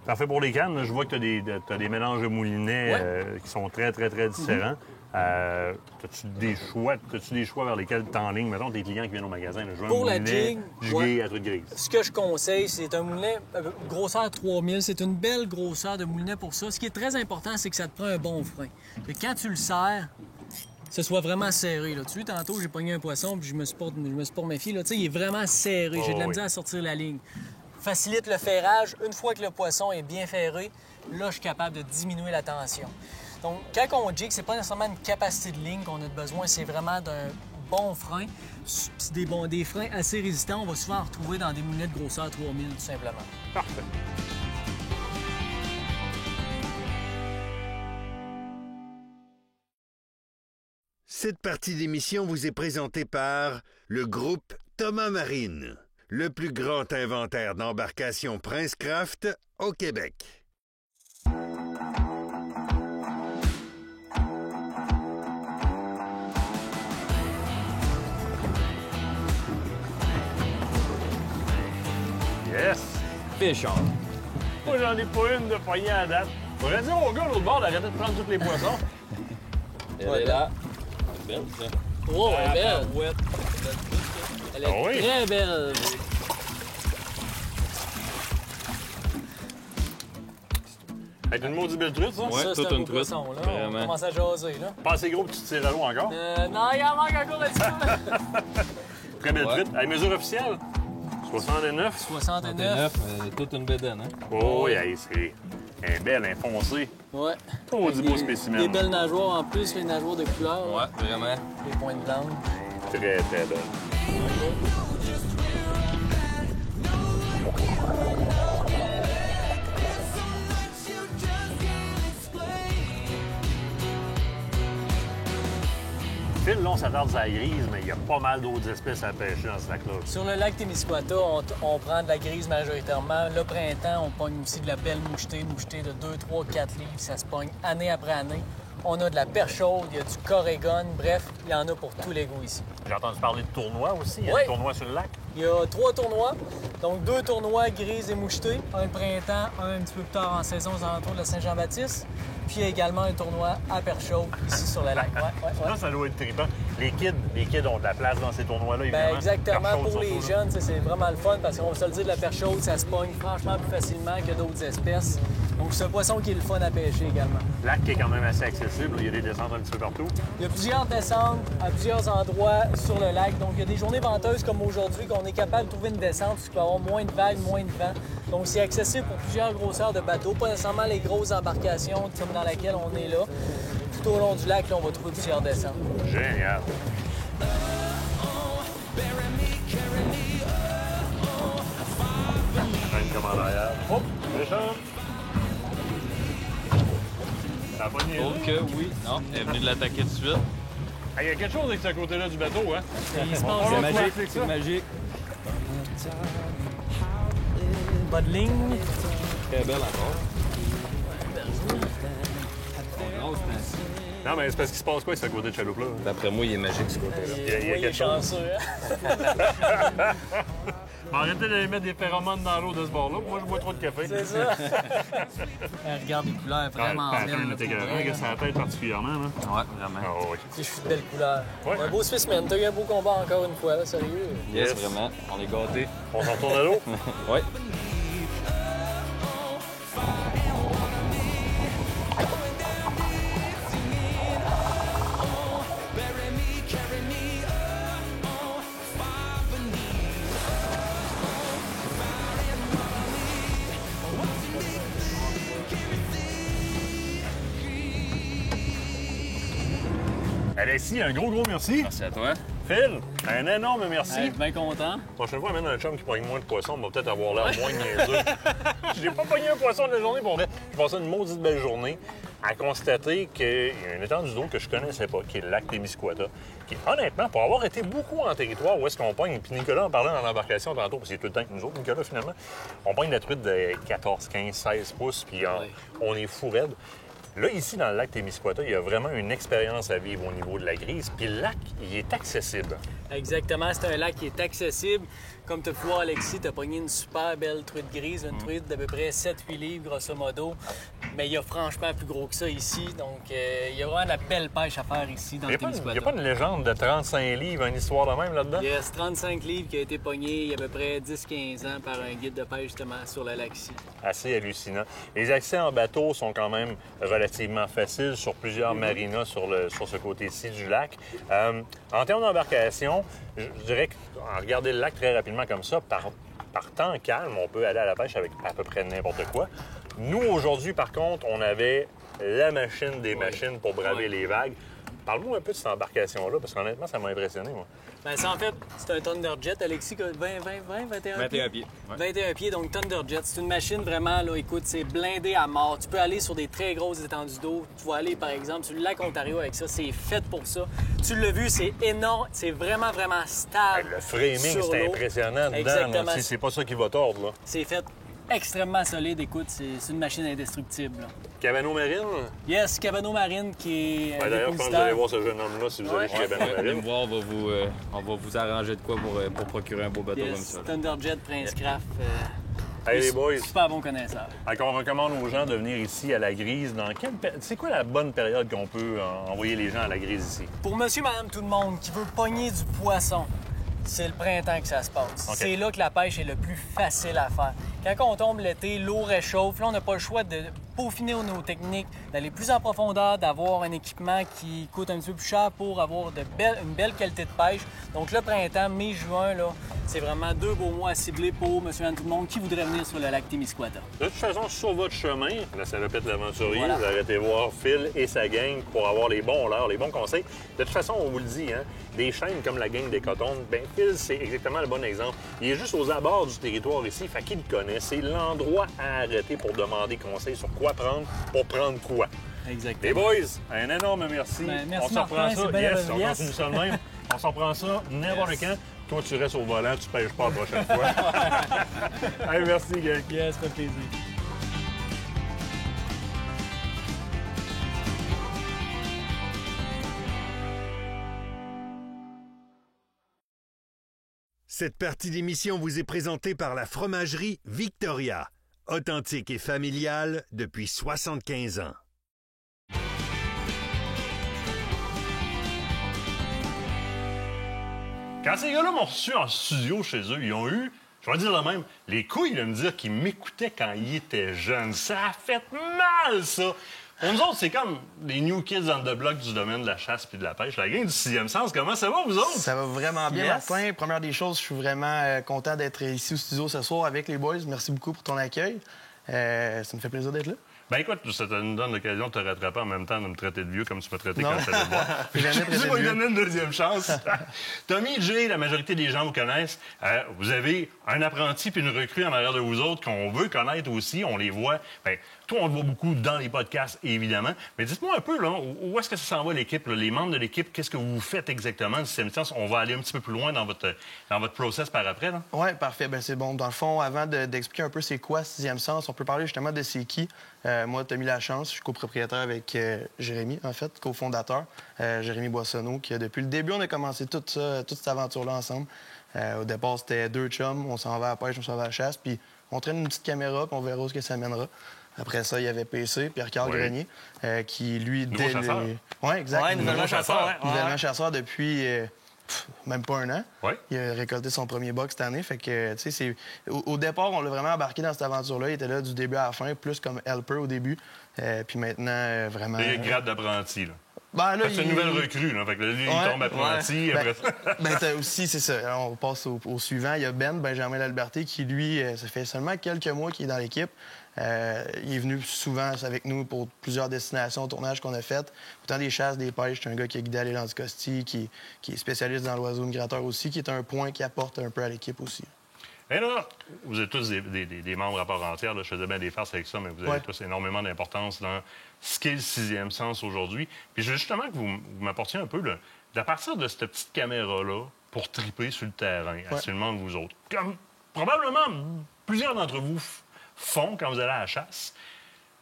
T'en fais pour les cannes, là, je vois que tu as des mélanges de moulinets Ouais. qui sont très, très, très différents. As-tu des choix vers lesquels tu enlignes, mettons, des clients qui viennent au magasin? Là, je veux Pour un la moulinet jig, jugué à truc grise. Ce que je conseille, c'est un moulinet grosseur 3000. C'est une belle grosseur de moulinet pour ça. Ce qui est très important, c'est que ça te prend un bon frein. Et quand tu le serres, ce soit vraiment serré. Là. Tu vois, tantôt, j'ai pogné un poisson puis je me suis pas méfié. Là. Tu sais, il est vraiment serré. J'ai de la misère à sortir la ligne. Facilite le ferrage. Une fois que le poisson est bien ferré, là, je suis capable de diminuer la tension. Donc, quand on jig, c'est pas nécessairement une capacité de ligne qu'on a besoin, c'est vraiment d'un bon frein. Puis des freins assez résistants, on va souvent en retrouver dans des moulinets de grosseur 3000, tout simplement. Parfait. Cette partie d'émission vous est présentée par le groupe Thomas Marine, le plus grand inventaire d'embarcations Princecraft au Québec. Yes! Fish on. Moi, j'en ai pas une de poignée à date. Faudrait dire au gars l'autre bord d'arrêter de prendre tous les poissons. Elle est là. Belle, ça. Oh, elle est belle! Ouais. Elle est Ah oui? très belle! Avec une maudite belle truite, ça? Ouais, ça, c'est toute un une beau truite. poisson, là. On Vraiment. commence à jaser, là. Pas assez gros pour que tu te tires à l'eau encore. Non, il en manque encore un petit peu. Très belle Ouais. truite. À mesure officielle, 69. 69. Toute une bédaine, hein? Oh, oui, hey, c'est un bel infoncé. Ouais. Oh, du beau Des spécimen. belles nageoires en plus, les nageoires de couleur. Ouais, vraiment. Les points de blanc. Très, très belle. Phil, là, on s'attarde à la grise, mais il y a pas mal d'autres espèces à pêcher dans ce lac-là. Sur le lac Témiscouata, on prend de la grise majoritairement. Le printemps, on pogne aussi de la belle mouchetée de 2, 3, 4 livres. Ça se pogne année après année. On a de la perche chaude, il y a du corégone. Bref, il y en a pour tous les goûts ici. J'ai entendu parler de tournois aussi. Il y a Oui. des tournois sur le lac. Il y a 3 tournois, donc 2 tournois grises et mouchetés. Un printemps, un petit peu plus tard en saison aux alentours de la Saint-Jean-Baptiste. Puis il y a également un tournoi à perche chaude ici sur le lac. Ouais. Là, ça doit être trippant. Les kids ont de la place dans ces tournois-là, Ben, évidemment. exactement. Perche chaude Pour les surtout, là. jeunes, c'est vraiment le fun parce qu'on va se le dire, de la perche chaude, ça se pogne franchement plus facilement que d'autres espèces. Donc, c'est un poisson qui est le fun à pêcher également. Lac qui est quand même assez accessible. Il y a des descentes un petit peu partout. Il y a plusieurs descentes à plusieurs endroits sur le lac. Donc, il y a des journées venteuses comme aujourd'hui qu'on est capable de trouver une descente où il peut y avoir moins de vagues, moins de vent. Donc, c'est accessible pour plusieurs grosseurs de bateaux, pas nécessairement les grosses embarcations comme dans laquelle on est là. Tout au long du lac, là, on va trouver plusieurs descentes. Génial. Une commande arrière. Hop, méchant. Ça a pas niaisé. Oh que oui. Non, elle est venue de l'attaquer tout de suite. Il y a quelque chose avec ce côté-là du bateau, hein? Il se On passe va C'est voir magique, comment c'est magique. pas de ligne. Très belle encore. Grosse, mais Non, mais c'est parce qu'il se passe quoi, ce côté de chaloupe-là? d'après moi, il est magique, ce côté-là. Il y a Oui, il est quelque chose. chanceux, hein? Mais arrêtez d'aller mettre des phéromones dans l'eau de ce bord-là. Moi, je bois trop de café. C'est ça. Regarde les couleurs vraiment Ouais, belles. là, t'es pour également, vrai, que là. ça la tête particulièrement, là. Ouais, vraiment. Ah oui. Je suis de belles couleurs. Ouais. Un beau Swissman. T'as eu un beau combat encore une fois, là, sérieux. Yes, Yes. vraiment. On est gâtés. On s'en retourne à l'eau? Ouais. Alexis, un gros merci. Merci à toi. Phil, un énorme merci. Bien content. Prochaine fois, amène un chum qui pogne moins de poissons, on va peut-être avoir l'air moins niaiseux. J'ai pas pogné un poisson de la journée pour vrai. J'ai passé une maudite belle journée à constater qu'il y a une étendue d'eau que je connaissais pas, qui est le lac Témiscouata, qui, honnêtement, pour avoir été beaucoup en territoire où est-ce qu'on pogne, puis Nicolas en parlait dans l'embarcation tantôt, parce qu'il est tout le temps que nous autres, Nicolas, finalement, on pogne la truite de 14, 15, 16 pouces, puis on est fou raide. Là, ici, dans le lac Témiscouata, il y a vraiment une expérience à vivre au niveau de la grise. Puis le lac, il est accessible. Exactement, c'est un lac qui est accessible. Comme tu peux voir, Alexis, tu as pogné une super belle truite grise, une truite d'à peu près 7-8 livres, grosso modo. Mais il y a franchement plus gros que ça ici. Donc, il y a vraiment de la belle pêche à faire ici dans le Il n'y Témiscouata. a pas une légende de 35 livres, une histoire de même là-dedans? Yes, 35 livres qui a été pogné il y a à peu près 10-15 ans par un guide de pêche, justement, sur le lac ici. Assez hallucinant. Les accès en bateau sont quand même relativement faciles sur plusieurs marinas sur ce côté-ci du lac. En termes d'embarcation, je dirais qu'en regardant le lac très rapidement comme ça, par temps calme, on peut aller à la pêche avec à peu près n'importe quoi. Nous, aujourd'hui, par contre, on avait la machine des machines pour braver les vagues. Parle-moi un peu de cette embarcation-là, parce qu'honnêtement, ça m'a impressionné, moi. Bien, ça, en fait, c'est un Thunderjet, Alexis, 21 pieds. Ouais. 21 pieds, donc Thunderjet. C'est une machine vraiment, là, écoute, c'est blindé à mort. Tu peux aller sur des très grosses étendues d'eau. Tu vas aller, par exemple, sur le lac Ontario avec ça. C'est fait pour ça. Tu l'as vu, c'est énorme. C'est vraiment, vraiment stable. Le framing, sur c'est l'eau. impressionnant dedans. Exactement. C'est pas ça qui va tordre, là. C'est fait extrêmement solide. Écoute, c'est une machine indestructible, là. Cabano Marine? Yes, Cabano Marine qui est D'ailleurs, quand vous allez voir ce jeune homme-là, si vous allez chez Cabano Venez me Marine. voir, on va vous arranger de quoi pour procurer un beau bateau comme Yes, ça. là. Thunderjet, Prince Craft. Hey les boys, Super bon connaisseur. on recommande aux gens de venir ici à la Grise. C'est quoi la bonne période qu'on peut envoyer les gens à la Grise ici? Pour monsieur, madame, tout le monde qui veut pogner du poisson, c'est le printemps que ça se passe. OK. C'est là que la pêche est le plus facile à faire. Quand on tombe l'été, l'eau réchauffe. Là, on n'a pas le choix de peaufiner nos techniques, d'aller plus en profondeur, d'avoir un équipement qui coûte un petit peu plus cher pour avoir une belle qualité de pêche. Donc le printemps, mai-juin, là, c'est vraiment 2 beaux mois à cibler pour monsieur, madame, tout le monde qui voudrait venir sur le lac Témiscouata. De toute façon, sur votre chemin, la salopette l'aventurier, Voilà. vous arrêtez voir Phil et sa gang pour avoir les bons leurres, les bons conseils. De toute façon, on vous le dit, hein, des chaînes comme la gang des Cotonnes, ben Phil, c'est exactement le bon exemple. Il est juste aux abords du territoire ici, fait qu'il le connaît. C'est l'endroit à arrêter pour demander conseil sur quoi prendre, pour prendre quoi. Exactement. Les boys, un énorme merci. Ben, merci, on s'en reprend Martin, ça. c'est bien Yes, la on yes. continue ça de même. On s'en prend ça n'importe quand. Toi, tu restes au volant, tu pêches pas la prochaine fois. Hey, merci, gang. Yes, ça fait plaisir. Cette partie d'émission vous est présentée par la fromagerie Victoria, authentique et familiale depuis 75 ans. Quand ces gars-là m'ont reçu en studio chez eux, ils ont eu, je vais dire le même, les couilles de me dire qu'ils m'écoutaient quand ils étaient jeunes. Ça a fait mal, ça! Pour nous autres, c'est comme les new kids on the block du domaine de la chasse puis de la pêche. La gang du 6e sens, comment ça va, vous autres? Ça va vraiment bien, Yes. Martin. Première des choses, je suis vraiment content d'être ici au studio ce soir avec les boys. Merci beaucoup pour ton accueil. Ça me fait plaisir d'être là. Ben écoute, ça nous donne l'occasion de te rattraper en même temps de me traiter de vieux comme tu m'as traité Non. quand je t'allais te voir. J'ai jamais traité Tu de vas lui vieux. donner une deuxième chance. Tommy J, la majorité des gens vous connaissent. Vous avez un apprenti puis une recrue en arrière de vous autres qu'on veut connaître aussi. On les voit. Ben, toi, on le voit beaucoup dans les podcasts, évidemment. Mais dites-moi un peu, là, où est-ce que ça s'en va, l'équipe? Là? Les membres de l'équipe, qu'est-ce que vous faites exactement? On va aller un petit peu plus loin dans votre process par après. Là. Oui, parfait. Ben, c'est bon. Dans le fond, avant d'expliquer un peu c'est quoi 6e sens, on peut parler justement de c'est qui. Moi, tu as mis la chance. Je suis copropriétaire avec Jérémy, en fait, cofondateur. Jérémy Boissonneau, qui, depuis le début, on a commencé toute cette aventure-là ensemble. Au départ, c'était 2 chums. On s'en va à la pêche, on s'en va à la chasse. Puis on traîne une petite caméra, puis on verra où ce que ça mènera. Après ça, il y avait PC, Pierre-Carl Oui. Grenier, qui, lui... Nouveau chasseur. Oui, exact. Ouais, nouvellement chasseur, ouais. Nouvellement chasseur depuis même pas 1 an. Oui. Il a récolté son premier buck cette année. Fait que, tu sais, au départ, on l'a vraiment embarqué dans cette aventure-là. Il était là du début à la fin, plus comme helper au début. Puis maintenant, vraiment... C'est grade d'apprenti. Là. Ben, là, C'est une nouvelle recrue. Là. Fait que là, lui, il Ouais. tombe apprenti. Ben, Après ça... ben, t'as aussi, c'est ça. Alors, on passe au suivant. Il y a Benjamin Lalberté, qui, lui, ça fait seulement quelques mois qu'il est dans l'équipe. Il est venu souvent avec nous pour plusieurs destinations, tournages qu'on a fait. Autant des chasses, des pêches. C'est un gars qui a guidé à l'élan du Costi, qui est spécialiste dans l'oiseau migrateur aussi, qui est un point qui apporte un peu à l'équipe aussi. Et là, vous êtes tous des membres à part entière. Là. Je faisais bien des farces avec ça, mais vous avez Ouais. tous énormément d'importance dans ce qu'est le 6e sens aujourd'hui. Puis je veux justement que vous m'apportiez un peu, là, à partir de cette petite caméra-là, pour triper sur le terrain, absolument de vous autres. Comme probablement plusieurs d'entre vous font quand vous allez à la chasse.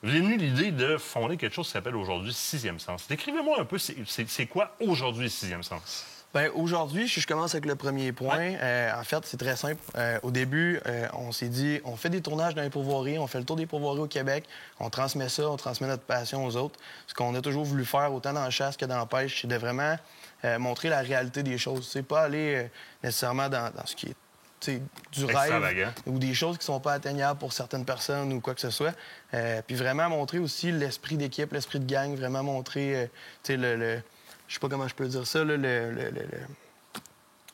vous est venue l'idée de fonder quelque chose qui s'appelle aujourd'hui Sixième Sens. Décrivez-moi un peu, c'est quoi aujourd'hui Sixième Sens? Bien, aujourd'hui, je commence avec le premier point. En fait, c'est très simple. Au début, on s'est dit, on fait des tournages dans les pourvoiries, on fait le tour des pourvoiries au Québec, on transmet ça, on transmet notre passion aux autres. Ce qu'on a toujours voulu faire, autant dans la chasse que dans la pêche, c'est de vraiment montrer la réalité des choses. C'est pas aller nécessairement dans ce qui est du rêve ou des choses qui sont pas atteignables pour certaines personnes ou quoi que ce soit. Puis vraiment montrer aussi l'esprit d'équipe, l'esprit de gang, vraiment montrer je sais pas comment je peux dire ça, là,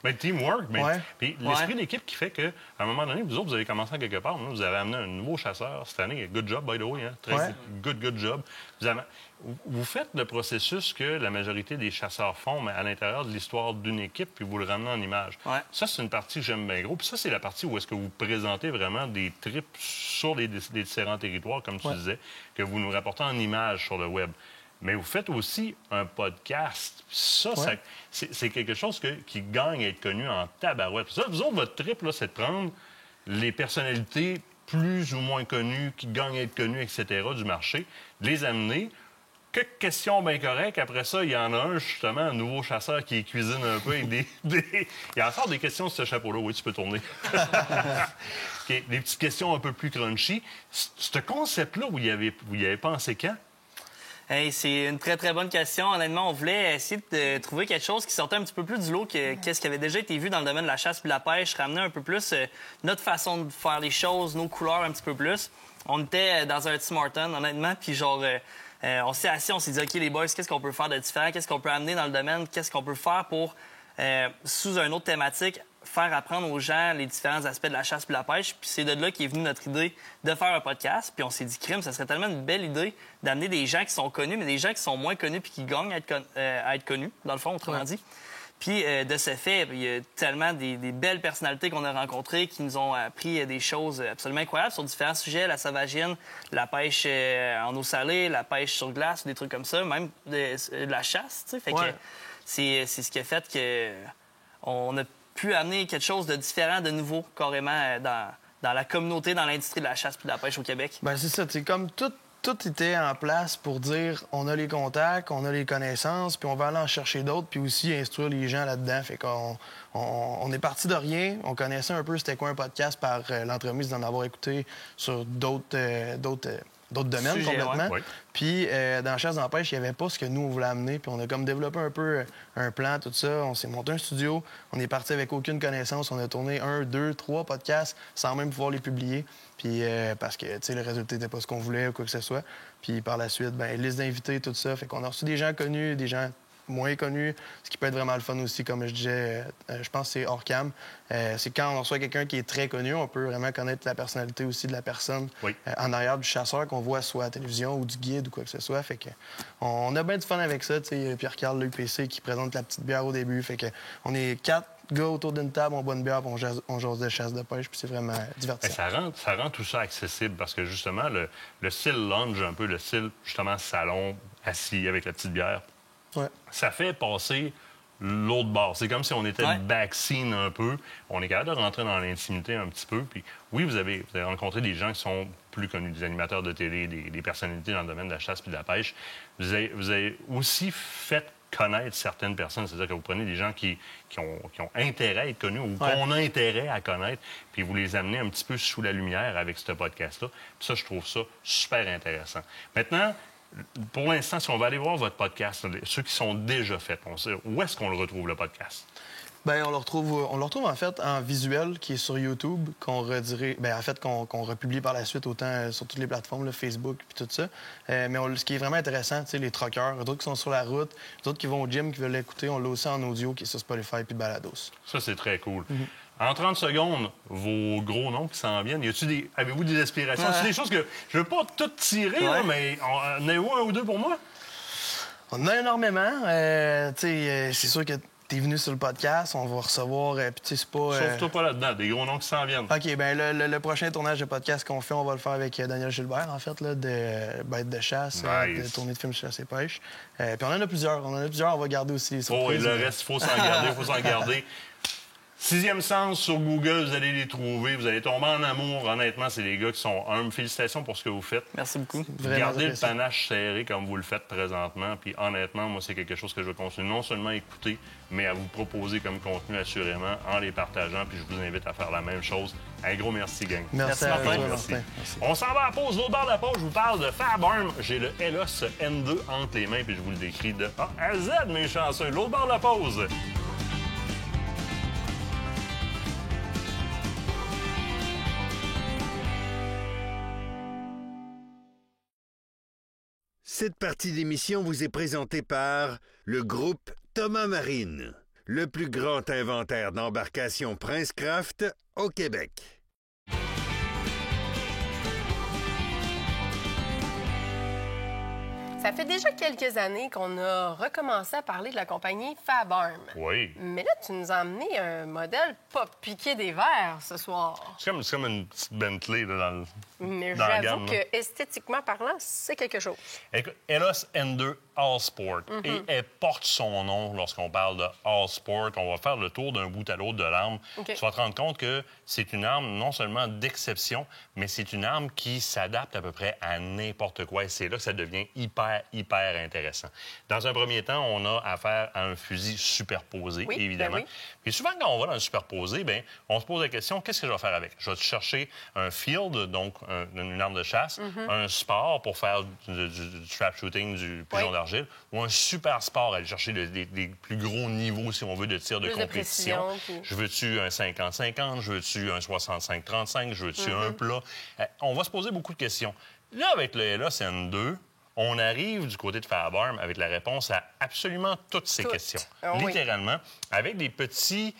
Ben, teamwork, mais Ouais. puis l'esprit d'équipe qui fait qu'à un moment donné, vous autres, vous avez commencé à quelque part. Vous avez amené un nouveau chasseur cette année. Good job, by the way. Hein? Très good job. Vous faites le processus que la majorité des chasseurs font, mais à l'intérieur de l'histoire d'une équipe, puis vous le ramenez en image. Ouais. Ça, c'est une partie que j'aime bien gros. Puis ça, c'est la partie où est-ce que vous présentez vraiment des trips sur les différents territoires, comme tu disais, que vous nous rapportez en image sur le web. Mais vous faites aussi un podcast. Ça, c'est quelque chose qui gagne à être connu en tabarouette. Ça, vous autres, votre trip, là, c'est de prendre les personnalités plus ou moins connues, qui gagnent à être connues, etc., du marché, de les amener. Quelques questions bien correctes. Après ça, il y en a un, justement, un nouveau chasseur qui cuisine un peu avec Il y a encore des questions sur ce chapeau-là. Oui, tu peux tourner. Des petites questions un peu plus crunchy. Ce concept-là, vous y avez pensé quand? Hey, c'est une très, très bonne question. Honnêtement, on voulait essayer de trouver quelque chose qui sortait un petit peu plus du lot que qu'est-ce qui avait déjà été vu dans le domaine de la chasse et de la pêche, ramener un peu plus notre façon de faire les choses, nos couleurs un petit peu plus. On était dans un Tim Hortons, honnêtement, puis genre, on s'est assis, on s'est dit, OK, les boys, qu'est-ce qu'on peut faire de différent? Qu'est-ce qu'on peut amener dans le domaine? Qu'est-ce qu'on peut faire pour, sous une autre thématique, faire apprendre aux gens les différents aspects de la chasse et de la pêche. Puis c'est de là qu'est venue notre idée de faire un podcast. Puis on s'est dit, crime, ça serait tellement une belle idée d'amener des gens qui sont connus, mais des gens qui sont moins connus puis qui gagnent à être connus, dans le fond, autrement dit. Puis de ce fait, il y a tellement des belles personnalités qu'on a rencontrées qui nous ont appris des choses absolument incroyables sur différents sujets, la sauvageine, la pêche en eau salée, la pêche sur glace, des trucs comme ça, même de la chasse, tu sais. Fait que c'est ce qui a fait que on a pu amener quelque chose de différent, de nouveau, carrément, dans la communauté, dans l'industrie de la chasse et de la pêche au Québec. Bien, c'est ça. C'est comme tout était en place pour dire on a les contacts, on a les connaissances, puis on va aller en chercher d'autres, puis aussi instruire les gens là-dedans. Fait qu'on est parti de rien. On connaissait un peu c'était quoi un podcast par l'entremise d'en avoir écouté sur d'autres domaines complètement. Ouais. Puis dans la chasse d'empêche, il n'y avait pas ce que nous, on voulait amener. Puis on a comme développé un peu un plan, tout ça. On s'est monté un studio. On est parti avec aucune connaissance. On a tourné 1, 2, 3 podcasts sans même pouvoir les publier. Puis parce que, tu sais, le résultat n'était pas ce qu'on voulait ou quoi que ce soit. Puis par la suite, bien, liste d'invités, tout ça. Fait qu'on a reçu des gens connus, des gens moins connus, ce qui peut être vraiment le fun aussi, comme je disais, je pense que c'est hors cam. C'est quand on reçoit quelqu'un qui est très connu, on peut vraiment connaître la personnalité aussi de la personne en arrière du chasseur qu'on voit soit à la télévision ou du guide ou quoi que ce soit. Fait que on a bien du fun avec ça. Pierre-Carl, l'UPC, qui présente la petite bière au début. Fait que on est 4 gars autour d'une table, on boit une bière, puis on jase de chasse de pêche, puis c'est vraiment divertissant. Ça rend tout ça accessible parce que justement, le style lounge, un peu le style justement salon, assis avec la petite bière, ça fait passer l'autre bord. C'est comme si on était backscene un peu. On est capable de rentrer dans l'intimité un petit peu. Puis oui, vous avez rencontré des gens qui sont plus connus, des animateurs de télé, des personnalités dans le domaine de la chasse et de la pêche. Vous avez aussi fait connaître certaines personnes. C'est-à-dire que vous prenez des gens qui ont intérêt à être connus ou qu'on a intérêt à connaître, puis vous les amenez un petit peu sous la lumière avec ce podcast-là. Puis ça, je trouve ça super intéressant. Maintenant, pour l'instant, si on va aller voir votre podcast, ceux qui sont déjà faits, où est-ce qu'on le retrouve, le podcast? Bien, on le retrouve en fait en visuel qui est sur YouTube, qu'on republie par la suite autant sur toutes les plateformes, là, Facebook puis tout ça. Mais ce qui est vraiment intéressant, tu sais, les truckers, d'autres qui sont sur la route, d'autres qui vont au gym, qui veulent l'écouter, on l'a aussi en audio qui est sur Spotify puis Balados. Ça, c'est très cool. En 30 secondes, vos gros noms qui s'en viennent, avez-vous des aspirations? C'est des choses que je veux pas toutes tirer, là, mais en avez-vous un ou deux pour moi? On en a énormément. C'est sûr que t'es venu sur le podcast, on va recevoir... puis tu sais, c'est pas... Sauve-toi pas là-dedans, des gros noms qui s'en viennent. OK, bien, le prochain tournage de podcast qu'on fait, on va le faire avec Daniel Gilbert, en fait, là, de Bête de chasse, de tournée de films chasse et pêche. Puis on en a plusieurs. On va garder aussi les surprises. Le reste, il faut s'en garder, Sixième Sens sur Google, vous allez les trouver. Vous allez tomber en amour. Honnêtement, c'est des gars qui sont humbles. Félicitations pour ce que vous faites. Merci beaucoup. Gardez le panache serré comme vous le faites présentement. Puis honnêtement, moi, c'est quelque chose que je vais continuer non seulement à écouter, mais à vous proposer comme contenu assurément en les partageant. Puis je vous invite à faire la même chose. Un gros merci, gang. Merci à Martin. vous, Merci. Martin. Merci. On s'en va à la pause. L'autre bord de la pause, je vous parle de Fab Arm. J'ai le Elos N2 entre les mains, puis je vous le décris de A à Z, mes chanceux. L'autre bord de la pause. Cette partie d'émission vous est présentée par le groupe Thomas Marine, le plus grand inventaire d'embarcations Princecraft au Québec. Ça fait déjà quelques années qu'on a recommencé à parler de la compagnie Fab Arm. Oui. Mais là, tu nous as amené un modèle pas piqué des verres ce soir. C'est comme une petite Bentley là, dans le... Mais Dans la j'avoue gamme, que esthétiquement parlant, c'est quelque chose. Écoute, Elos N2 All Sport. Et elle porte son nom lorsqu'on parle de All Sport. On va faire le tour d'un bout à l'autre de l'arme. OK. Tu vas te rendre compte que c'est une arme non seulement d'exception, mais c'est une arme qui s'adapte à peu près à n'importe quoi. Et c'est là que ça devient hyper intéressant. Dans un premier temps, on a affaire à un fusil superposé, Oui, évidemment. ben oui. Puis souvent, quand on va dans un superposé, bien, on se pose la question, qu'est-ce que je vais faire avec? Je vais chercher un field, donc une arme de chasse, un sport pour faire du trap shooting, du pigeon Oui. d'argile, ou un super sport, aller chercher des plus gros niveaux, si on veut, de tir de Plus de compétition. précision, puis- Je veux-tu un 50-50? Je veux-tu un 65-35? Je veux-tu un plat? On va se poser beaucoup de questions. Là, avec le Elos N2, on arrive du côté de Fab Arm avec la réponse à absolument toutes ces Toutes. questions. Ah oui. Littéralement, avec des petits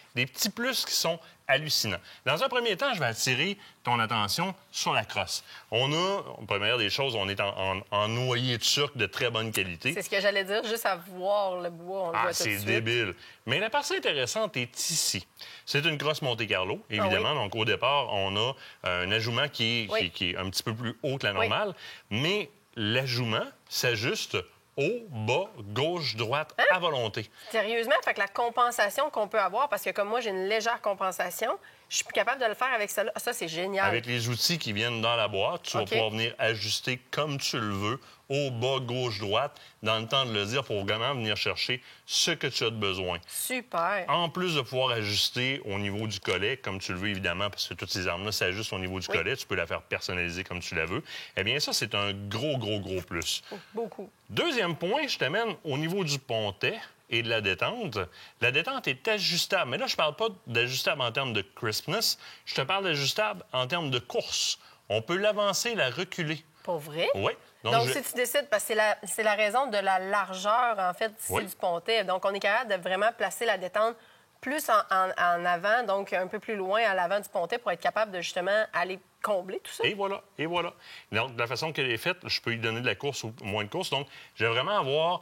plus qui sont hallucinants. Dans un premier temps, je vais attirer ton attention sur la crosse. On a, première des choses, on est en noyer de sucre de très bonne qualité. C'est ce que j'allais dire, juste à voir le bois, on le voit tout de C'est suite. débile. Mais la partie intéressante est ici. C'est une crosse Monte-Carlo, évidemment. Ah oui. Donc, au départ, on a un ajouement qui Oui. est un petit peu plus haut que la normale. Mais l'ajouement s'ajuste haut, bas, gauche, droite, Hein? à volonté. Sérieusement, fait que la compensation qu'on peut avoir, parce que comme moi, j'ai une légère compensation, je suis plus capable de le faire avec celle-là. Ça, c'est génial. Avec les outils qui viennent dans la boîte, tu vas OK. pouvoir venir ajuster comme tu le veux, haut, bas, gauche, droite, dans le temps de le dire, pour vraiment venir chercher ce que tu as de besoin. Super. En plus de pouvoir ajuster au niveau du collet, comme tu le veux, évidemment, parce que toutes ces armes-là s'ajustent au niveau du Oui. collet, tu peux la faire personnaliser comme tu la veux, eh bien, ça, c'est un gros plus. Beaucoup. Deuxième point, je t'amène au niveau du pontet et de la détente. La détente est ajustable. Mais là, je ne parle pas d'ajustable en termes de crispness, je te parle d'ajustable en termes de course. On peut l'avancer, la reculer. Pas vrai? Oui. Donc, si tu décides, parce que c'est la raison de la largeur, en fait, ici Oui. du pontet. Donc, on est capable de vraiment placer la détente plus en avant, donc un peu plus loin à l'avant du pontet pour être capable de, justement, aller combler tout ça. Et voilà, et voilà. Donc, de la façon qu'elle est faite, je peux lui donner de la course ou moins de course. Donc, je vais vraiment avoir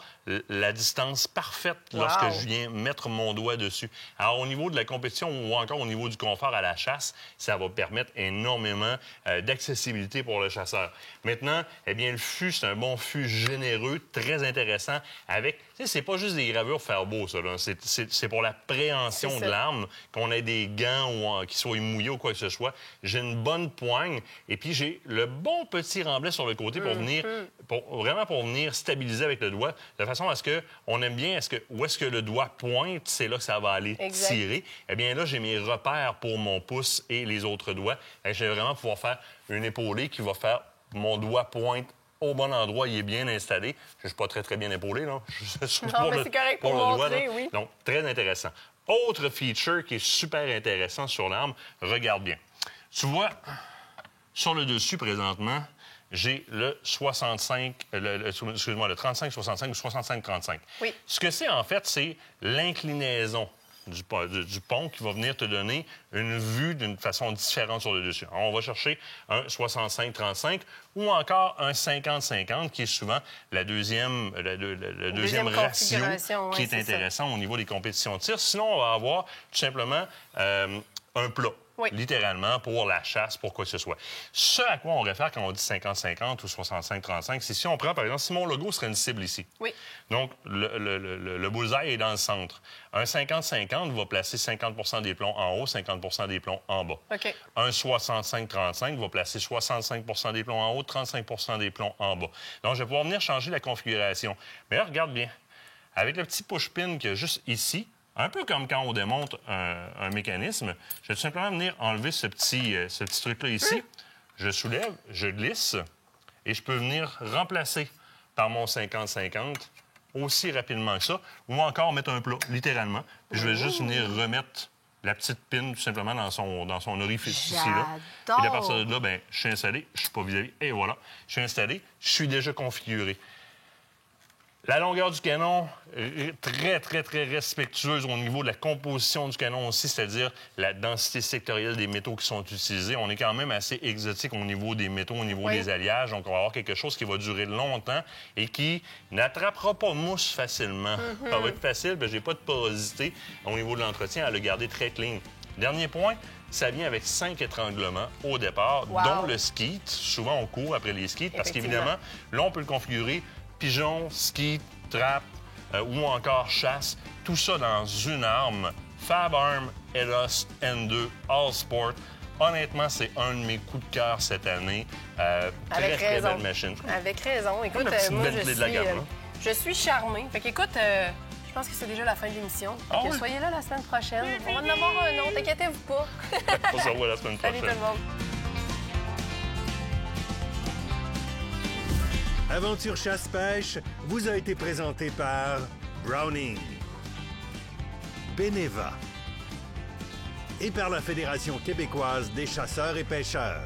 la distance parfaite lorsque Wow. je viens mettre mon doigt dessus. Alors, au niveau de la compétition ou encore au niveau du confort à la chasse, ça va permettre énormément d'accessibilité pour le chasseur. Maintenant, eh bien, le fût, c'est un bon fût généreux, très intéressant, avec... Tu sais, c'est pas juste des gravures faire beau, ça, là. C'est pour la préhension C'est de ça. l'arme, qu'on ait des gants ou qui soient mouillés ou quoi que ce soit. J'ai une bonne poigne et puis j'ai le bon petit remblai sur le côté pour venir, vraiment pour venir stabiliser avec le doigt, de façon à ce que on aime bien, où est-ce que le doigt pointe, c'est là que ça va aller Exact. tirer. Eh bien là, j'ai mes repères pour mon pouce et les autres doigts. Et je vais vraiment pouvoir faire une épaulée qui va faire mon doigt pointe au bon endroit, il est bien installé. Je ne suis pas très bien épaulé, là. Non, mais c'est correct pour le doigt, montrer, là. oui. Donc, très intéressant. Autre feature qui est super intéressant sur l'arme, regarde bien. Tu vois, sur le dessus, présentement, j'ai le 65, excuse-moi, le 35-65 ou 65-35. Oui. Ce que c'est, en fait, c'est l'inclinaison du pont qui va venir te donner une vue d'une façon différente sur le dessus. Alors, on va chercher un 65-35 ou encore un 50-50, qui est souvent le deuxième ratio configuration, qui ouais, est c'est ça. intéressant au niveau des compétitions de tir. Sinon, on va avoir tout simplement un plat. Oui. littéralement, pour la chasse, pour quoi que ce soit. Ce à quoi on réfère quand on dit 50-50 ou 65-35, c'est si on prend, par exemple, si mon logo serait une cible ici. Oui. Donc, le bullseye est dans le centre. Un 50-50 va placer 50 des plombs en haut, 50 des plombs en bas. OK. Un 65-35 va placer 65 des plombs en haut, 35 des plombs en bas. Donc, je vais pouvoir venir changer la configuration. Mais là, regarde bien. Avec le petit push-pin qu'il y a juste ici, un peu comme quand on démonte un mécanisme, je vais tout simplement venir enlever ce petit truc-là ici. Je soulève, je glisse, et je peux venir remplacer par mon 50-50 aussi rapidement que ça, ou encore mettre un plat, littéralement. Puis je vais juste venir remettre la petite pin tout simplement dans son orifice ici. Là. Puis à partir de là, bien, je suis installé, je suis pas vis-à-vis, et voilà, je suis installé, je suis déjà configuré. La longueur du canon est très, très, très respectueuse au niveau de la composition du canon aussi, c'est-à-dire la densité sectorielle des métaux qui sont utilisés. On est quand même assez exotique au niveau des métaux, au niveau des alliages. Donc, on va avoir quelque chose qui va durer longtemps et qui n'attrapera pas mousse facilement. Ça va être facile, j'ai pas de porosité au niveau de l'entretien à le garder très clean. Dernier point, ça vient avec 5 étranglements au départ, dont le skeet. Souvent, on court après les skeets parce qu'évidemment, là, on peut le configurer pigeon, ski, trappe ou encore chasse, tout ça dans une arme. Fab Arm Elos N2 All Sport. Honnêtement, c'est un de mes coups de cœur cette année. Très, très belle machine. Avec raison. Écoute, moi, je suis charmée. Fait qu'écoute, je pense que c'est déjà la fin de l'émission. Soyez là la semaine prochaine. On va en avoir un autre, inquiétez-vous pas. On se revoit la semaine prochaine. Salut tout le monde. Aventure chasse-pêche vous a été présenté par Browning, Beneva et par la Fédération québécoise des chasseurs et pêcheurs.